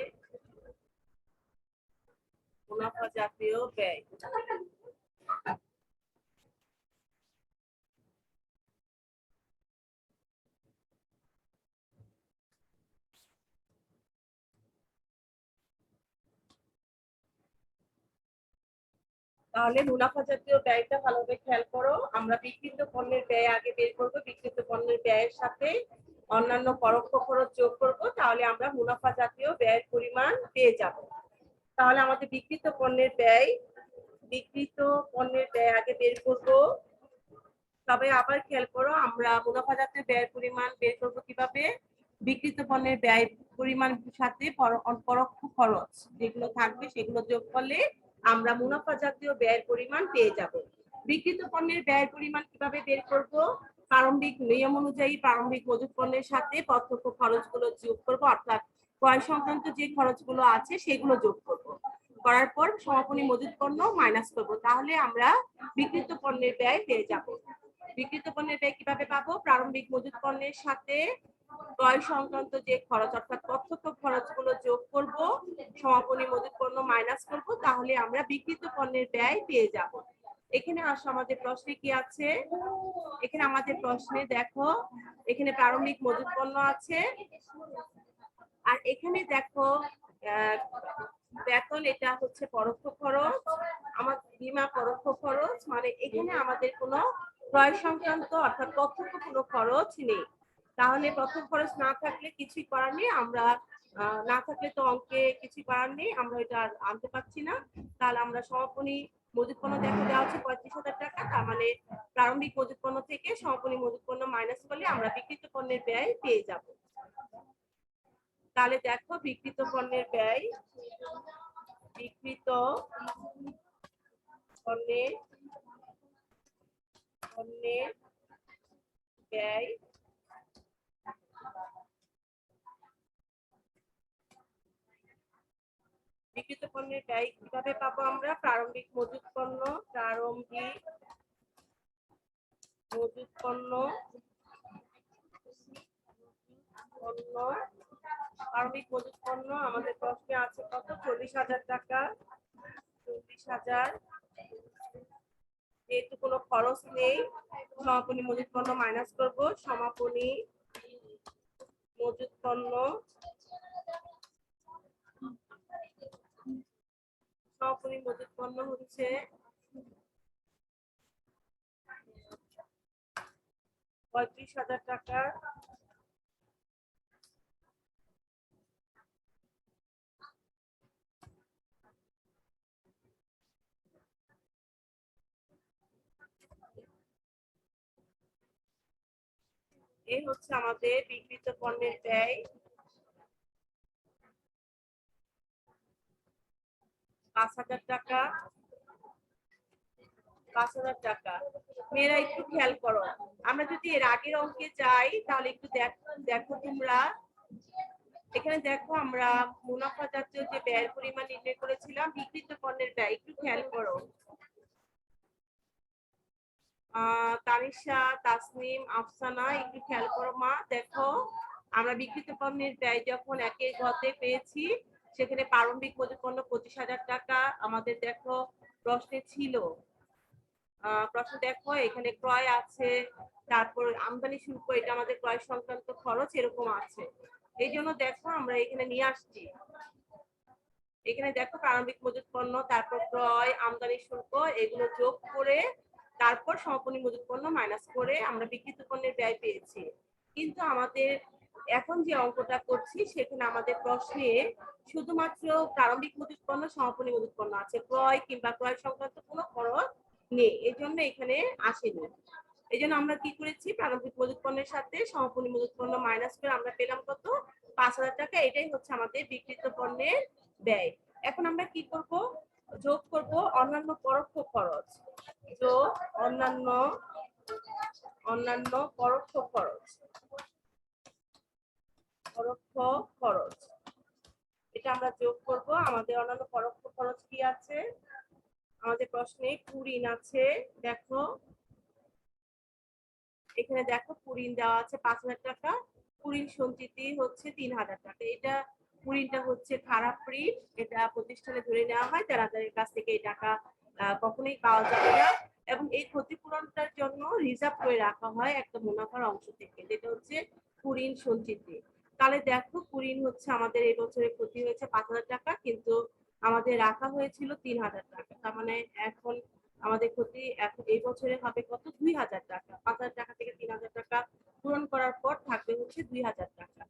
Speaker 1: মুনাফা জাতীয় ব্যয়। তাহলে মুনাফা জাতীয় ব্যয়টা ভালোভাবে খেয়াল করো। আমরা বিক্রিত পণ্যের ব্যয় আগে বের করব, বিক্রিত পণ্যের ব্যয়ের সাথে অন্যান্য পরোক্ষ খরচ যোগ করব, তাহলে আমরা মুনাফা জাতীয় ব্যয়ের পরিমাণ পেয়ে যাব। তাহলে আমাদের বিক্রিত পণ্যের ব্যয় আগে বের করব। তবে আবার খেয়াল করো, আমরা মুনাফা জাতীয় ব্যয়ের পরিমাণ বের করব কিভাবে? বিক্রিত পণ্যের ব্যয় পরিমাণ সাথে পরোক্ষ খরচ যেগুলো থাকবে সেগুলো যোগ করলে আমরা মুনাফা জাতীয় ব্যয়ের পরিমাণ পেয়ে যাব। বিক্রিত পণ্যের ব্যয়ের পরিমাণ কিভাবে বের করব? প্রারম্ভিক নিয়ম অনুযায়ী প্রারম্ভিক মজুত পণ্যের সাথে প্রত্যক্ষ খরচগুলো যোগ করব, অর্থাৎ ক্রয় সংক্রান্ত যে খরচগুলো আছে সেগুলো যোগ করব। করার পর সমাপনী মজুত পণ্য মাইনাস করব, তাহলে আমরা বিক্রিত পণ্যের ব্যয় পেয়ে যাব। বিক্রিত পণ্যের ব্যয় কিভাবে পাবো? প্রারম্ভিক মজুত পণ্যের সাথে ক্রয় সংক্রান্ত যে খরচ অর্থাৎ প্রত্যক্ষ খরচগুলো যোগ করব, সমাপনী মজুত পণ্য মাইনাস করব, তাহলে আমরা বিক্রিত পণ্যের ব্যয় পেয়ে যাব। এখানে আসো আমাদের প্রশ্নে কি আছে? এখানে আমাদের প্রশ্নে দেখো, এখানে প্রারম্ভিক মজুত পণ্য আছে, আর এখানে দেখো বেতন, এটা হচ্ছে পরোক্ষ খরচ, আমার বীমা পরোক্ষ খরচ, মানে এখানে আমাদের কোনো ক্রয় সংক্রান্ত অর্থাৎ প্রত্যক্ষ কোনো খরচ নেই। তাহলে প্রত্যক্ষ খরচ না থাকলে কিছুই করার নেই, আমরা না থাকলে তো অঙ্কে কিছুই করার নেই, আমরা এটা আর আনতে পারছি না। তাহলে আমরা সমাপনী মজুত পণ্য দেখা দেওয়া হচ্ছে 35,000 টাকা, তার মানে প্রারম্ভিক মজুত পণ্য থেকে সমাপনী মজুত পণ্য মাইনাস করলে আমরা বিক্রিত পণ্যের ব্যয় পেয়ে যাব। তাহলে দেখো বিক্রিত পণ্যের ব্যয়, বিক্রিত পণ্যের ব্যয় বিক্রিত পণ্যের ব্যয় কিভাবে পাবো আমরা? প্রারম্ভিক মজুত পণ্য, প্রারম্ভিক মজুত পণ্য প্রারম্ভিক মজুত পণ্য আমাদের প্রশ্নে আছে কত? 40,000 টাকা। 40,000, যেহেতু কোনো খরচ নেই সমাপনী মজুত পণ্য মাইনাস করব, সমাপনী মজুত পণ্য হচ্ছে 35,000 টাকা। এই হচ্ছে আমাদের বিক্রিত পণ্যের ব্যয়। 5,000 টাকা। 5,000 টাকা। মেয়েরা একটু খেয়াল করো, আমরা যদি এর আগের অঙ্কে যাই তাহলে একটু দেখো তোমরা, এখানে দেখো আমরা মুনাফা জাতীয় যে ব্যয়ের পরিমাণ নির্ণয় করেছিলাম, বিক্রিত পণ্যের ব্যয় একটু খেয়াল করো। তানিশা, তাসনিম, আফসানা একটু খেয়াল করো মা, দেখো আমরা বিক্রিত পণ্যের ব্যয় যখন একের ঘতে পেয়েছি সেখানে প্রারম্ভিক মজুত পণ্য 25,000 টাকা আমাদের দেখো প্রশ্নে ছিল। প্রশ্ন দেখো এখানে ক্রয় আছে, তারপর আমদানি শুল্ক, এটা আমাদের ক্রয় সংক্রান্ত খরচ এরকম আছে, এই জন্য দেখো আমরা এখানে নিয়ে আসছি। এখানে দেখো প্রারম্ভিক মজুত পণ্য, তারপর ক্রয়, আমদানি শুল্ক এগুলো যোগ করে তারপর সমাপনী মজুত পণ্য মাইনাস করে আমরা বিক্রিত পণ্যের ব্যয় পেয়েছি। কিন্তু আমাদের এখন যে অঙ্কটা করছি সেখানে আমাদের প্রশ্নে শুধুমাত্র প্রারম্ভিক মজুত পণ্য, সমাপনী মজুত পণ্য আছে, ক্রয় কিংবা ক্রয় সংক্রান্ত কোনো খরচ নেই, এই জন্য এখানে আসেনি। এই জন্য আমরা কি করেছি, প্রারম্ভিক মজুত পণ্যের সাথে সমাপনী মজুত পণ্য মাইনাস করে আমরা পেলাম কত, 5,000 টাকা। এটাই হচ্ছে আমাদের বিক্রিত পণ্যের ব্যয়। এখন আমরা কি করব, যোগ করব অন্যান্য পরোক্ষ খরচ, যোগ অন্যান্য পরোক্ষ খরচ, পরোক্ষ খরচ, এটা আমরা যোগ করব। আমাদের অন্যান্য পরোক্ষ খরচ কি আছে, আমাদের প্রশ্নে কুড়িন আছে, দেখো এখানে দেখো কুড়িন দেওয়া আছে 5,000 টাকা, কুড়িন সঞ্চিতি হচ্ছে 3,000 টাকা। এটা কুড়িনটা হচ্ছে খারাপ ঋণ, এটা প্রতিষ্ঠানে ধরে নেওয়া হয়, তাদের কাছ থেকে এই টাকা কখনোই পাওয়া যাবে না, এবং এই ক্ষতিপূরণটার জন্য রিজার্ভ করে রাখা হয় একটা মুনাফার অংশ থেকে, যেটা হচ্ছে কুড়িন সঞ্চিতি। তাহলে দেখো কুড়িন হচ্ছে আমাদের এই বছরে ক্ষতি হয়েছে 5,000 টাকা, কিন্তু আমাদের রাখা হয়েছিল 3,000 টাকা। তার মানে এখন আমাদের ক্ষতি এখন এই বছরে হবে কত, 2,000 টাকা। 5,000 টাকা থেকে 3,000 টাকা পূরণ করার পর থাকবে হচ্ছে 2,000 টাকা।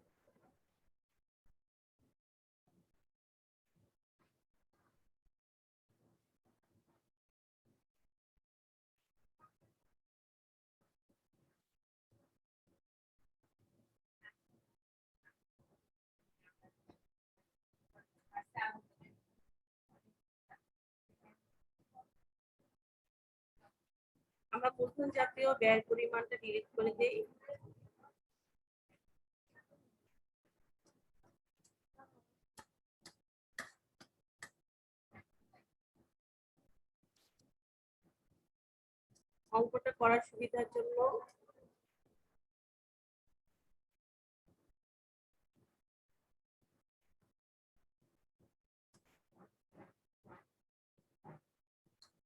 Speaker 1: আমরা প্রথম জাতীয় ব্যয়ের পরিমাণটা ডিলিট করে দেই। অঙ্কটা করার সুবিধার জন্য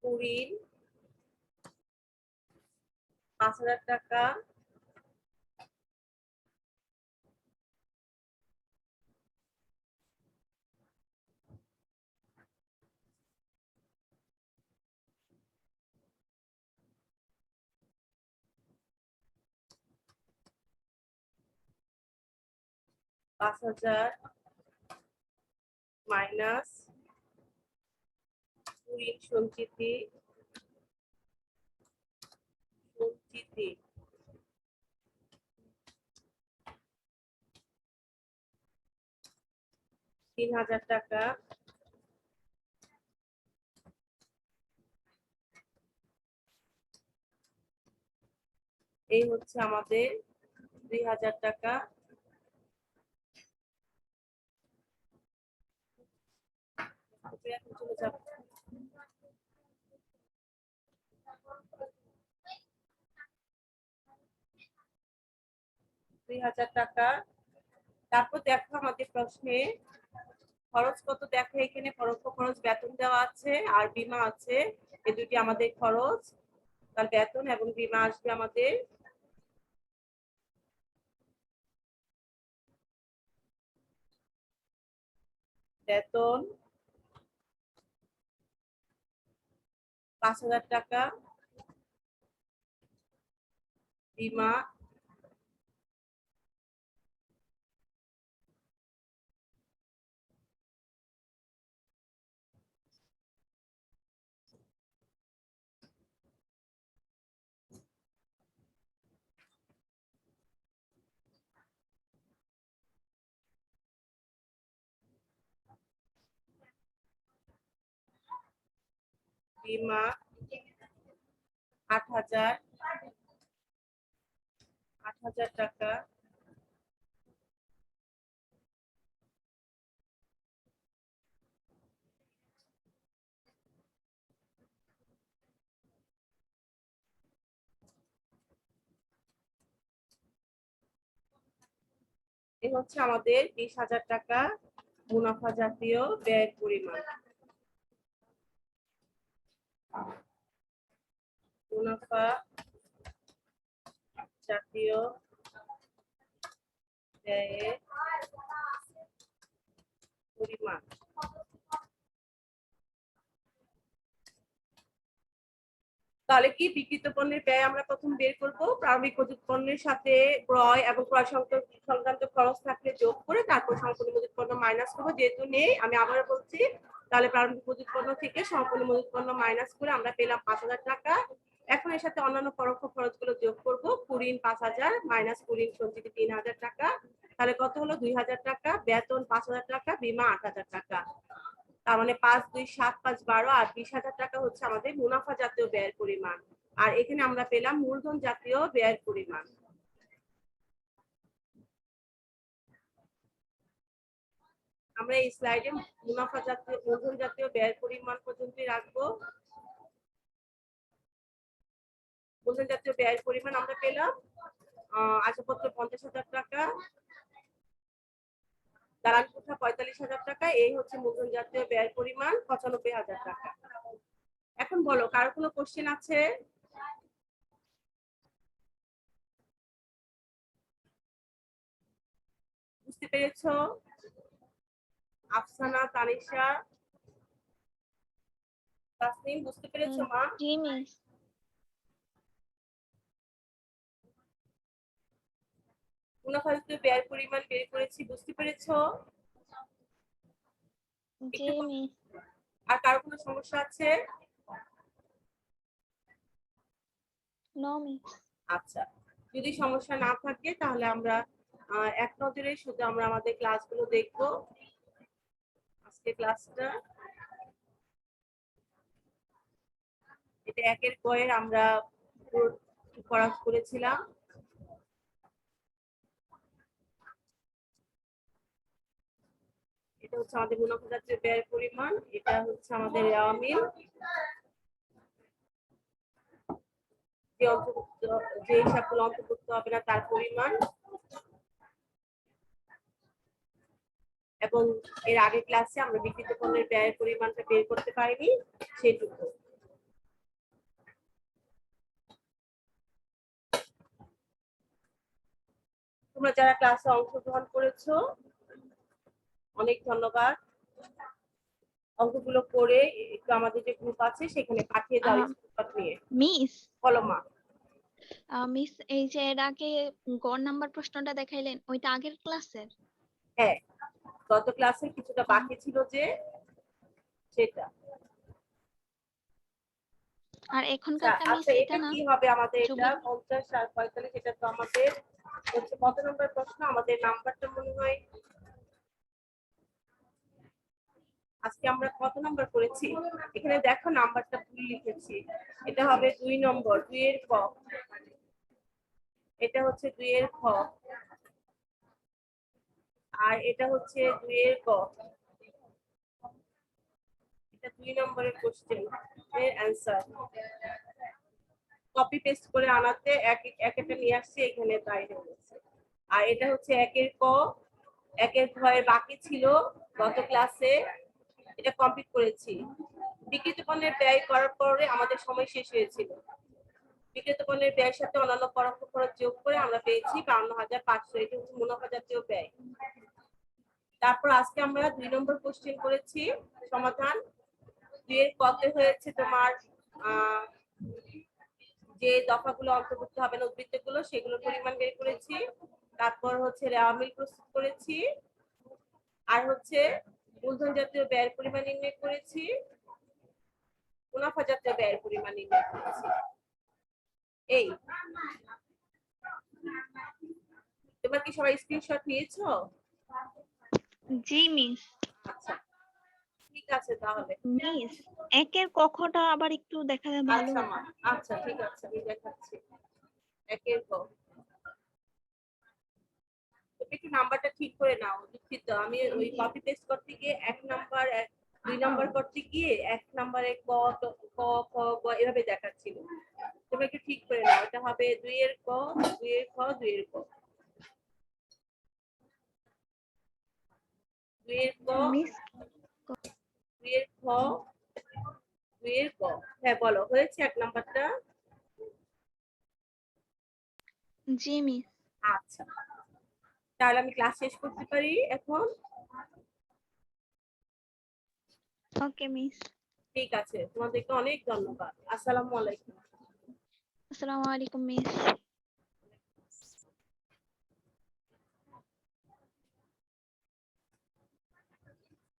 Speaker 1: কুড়ির 5,000 টাকা মাইনাস কুড়ির সঞ্চিতি 3,000 টাকা, এই হচ্ছে আমাদের 2,000 টাকা। এখন চলে যাবো 2,000 টাকা। তারপর দেখো আমাদের প্রশ্নে খরচ কত, দেখো এখানে পরোক্ষ খরচ বেতন দেওয়া আছে আর বীমা আছে, এই দুটি আমাদের খরচ। তার বেতন এবং বীমা আসবে আমাদের বেতন 5,000 টাকা, বীমা বীমা 8,000 টাকা, এই হচ্ছে আমাদের 20,000 টাকা মুনাফা জাতীয় ব্যয়ের পরিমাণ। মুনাফা জাতীয় ব্যয়ের পরিমাণ। তাহলে কি বিক্রিত পণ্যের ব্যয় আমরা প্রথম বের করব, প্রারম্ভিক মজুত পণ্যের সাথে ক্রয় এবং ক্রয় সংক্রান্ত খরচ থাকলে যোগ করে তারপর সম্পূর্ণ মজুত পণ্য মাইনাস করবো, যেহেতু নেই আমি আবার বলছি। তাহলে প্রারম্ভিক মজুত পণ্য থেকে সম্পূর্ণ মজুত পণ্য মাইনাস করে আমরা পেলাম 5,000 টাকা। এখন এর সাথে অন্যান্য পরোক্ষ খরচগুলো যোগ করব। কুড়িন 5,000 মাইনাস কুড়িন সঞ্চিতি 3,000 টাকা, তাহলে কত হলো 2,000 টাকা, বেতন 5,000 টাকা, বীমা 8,000 টাকা। তার মানে 5, 2, 7, 5, 12 আর 20,000 টাকা হচ্ছে আমাদের মুনাফা জাতীয় ব্যয়ের পরিমাণ। আর এখানে আমরা পেলাম মূলধন জাতীয় ব্যয়ের পরিমাণ। আমরা এই স্লাইডে মুনাফা জাতীয় মূলধন জাতীয় ব্যয়ের পরিমাণ পর্যন্তই রাখবো। মূলধন জাতীয় ব্যয়ের পরিমাণ আমরা পেলাম আসবাবপত্র 50,000 টাকা, দালান কোঠা 45,000 টাকা। এই হচ্ছে মূলধন জাতীয় ব্যয়ের পরিমাণ 95,000 টাকা। এখন বলো কার কোনো কোশ্চেন আছে? বুঝতে পেরেছো? আফসানা, তানিশা, তাসনিম বুঝতে পেরেছো মা?
Speaker 3: জি মিস।
Speaker 1: মুনাফা জাতীয় ব্যয়ের পরিমাণ বের করেছি, বুঝতে পেরেছো?
Speaker 3: জি মিস।
Speaker 1: আর কারো কোনো সমস্যা আছে?
Speaker 3: No miss.
Speaker 1: আচ্ছা, যদি সমস্যা না থাকে তাহলে আমরা এক নজরে শুধু আমরা আমাদের ক্লাসগুলো দেখব। আজকে ক্লাসটা এটা একের কয়ের আমরা করেছিলাম। এটা হচ্ছে আমাদের মুনাফা জাতীয় ব্যয়ের পরিমাণ, এটা হচ্ছে আমাদের আমিল যে অন্তর্ভুক্ত যে হিসাবগুলো অন্তর্ভুক্ত হবে না তার পরিমাণ, এবং এর আগের ক্লাসে আমরা বিক্রিত পণ্যের ব্যয়ের পরিমাণটা বের করতে পারিনি সেটুকু। তোমরা যারা ক্লাসে অংশগ্রহণ করেছো অনেক ধন্যবাদ। অঙ্কগুলো করে একটু আমাদের যে গ্রুপ আছে সেখানে পাঠিয়ে দাও স্ক্রিনশট নিয়ে।
Speaker 3: মিস
Speaker 1: বলো মা।
Speaker 3: মিস এই যে এর আগে গড় নাম্বার প্রশ্নটা দেখাইলেন ওইটা আগের ক্লাসের?
Speaker 1: হ্যাঁ, গত ক্লাসে কিছুটা বাকি ছিল যে সেটা।
Speaker 3: আর এখনকারটা মিস
Speaker 1: আচ্ছা,
Speaker 3: এটা
Speaker 1: এটা
Speaker 3: না?
Speaker 1: কি হবে আমাদের? এটা
Speaker 3: জুবিলি।
Speaker 1: 50 আর 45, এটা তো আমাদের হচ্ছে কত নম্বর প্রশ্ন? আমাদের নাম্বারটা মনে হয় আজকে আমরা কত নাম্বার করেছি? এখানে দেখো নাম্বারটা ভুল লিখেছি। এটা হবে 2 নম্বর, 2 এর ক। এটা হচ্ছে 2 এর খ, আর এটা হচ্ছে 2 এর ক। এটা 2 নম্বরের কোশ্চেন এর অ্যানসার। কপি পেস্ট করে আনাতে একটা নিয়ে আসছি, এখানে তাই হয়েছে। আর এটা হচ্ছে একের ক, একের খ এর বাকি ছিল গত ক্লাসে, এটা কমপ্লিট করেছি। বিক্রিত পণ্যের ব্যয় করার পরে আমাদের সময় শেষ হয়েছিল। বিক্রিত পণ্যের ব্যয়ের সাথে অন্যান্য পরোক্ষ খরচ যোগ করে আমরা পেয়েছি 52,500। এটা হচ্ছে মুনাফা জাতীয় ব্যয়। তারপর আজকে আমরা 2 নম্বর কোশ্চেন করেছি সমাধান। 2 এর কতে হয়েছে তোমার যে দফাগুলো অন্তর্ভুক্ত হবে না উদ্বৃত্তগুলো সেগুলোর পরিমাণ বের করেছি। তারপর হচ্ছে রেওয়া মিল প্রস্তুত করেছি, আর হচ্ছে মূলধন জাতীয় ব্যয়ের পরিমাণ নির্ণয় করেছি, মুনাফা জাতীয় ব্যয়ের পরিমাণ নির্ণয় করেছি। এই তোমরা কি সবাই স্ক্রিনশট নিয়েছো?
Speaker 3: জি মিস।
Speaker 1: আচ্ছা, ঠিক আছে তাহলে।
Speaker 3: মিস একের কখটা আবার একটু দেখা যায় ভালো
Speaker 1: আচ্ছা
Speaker 3: হতো।
Speaker 1: মা, আচ্ছা ঠিক আছে, আমি দেখাচ্ছি। একের ক তুমি একটু নাম্বারটা ঠিক করে নাও, দুঃখিত আমি ওই কপি পেস্ট করতে গিয়ে 1 নাম্বার 2 নাম্বার করতে গিয়ে 1 নাম্বারে ক ক খ গ এভাবে দেখাচ্ছিল। তুমি একটু ঠিক করে নাও, এটা হবে 2 এর ক, 2 এর খ, 2 এর ক, 2 এর ক,
Speaker 3: মিস
Speaker 1: 2 এর খ, 2 এর ক। হ্যাঁ বলো, হয়েছে 1 নাম্বারটা?
Speaker 3: জি মিস।
Speaker 1: আচ্ছা, তাহলে আমি ক্লাস শেষ করতে পারি এখন?
Speaker 3: ওকে মিস।
Speaker 1: ঠিক আছে, তোমাদেরকে অনেক ধন্যবাদ। আসসালামু আলাইকুম।
Speaker 3: আসসালামু আলাইকুম মিস।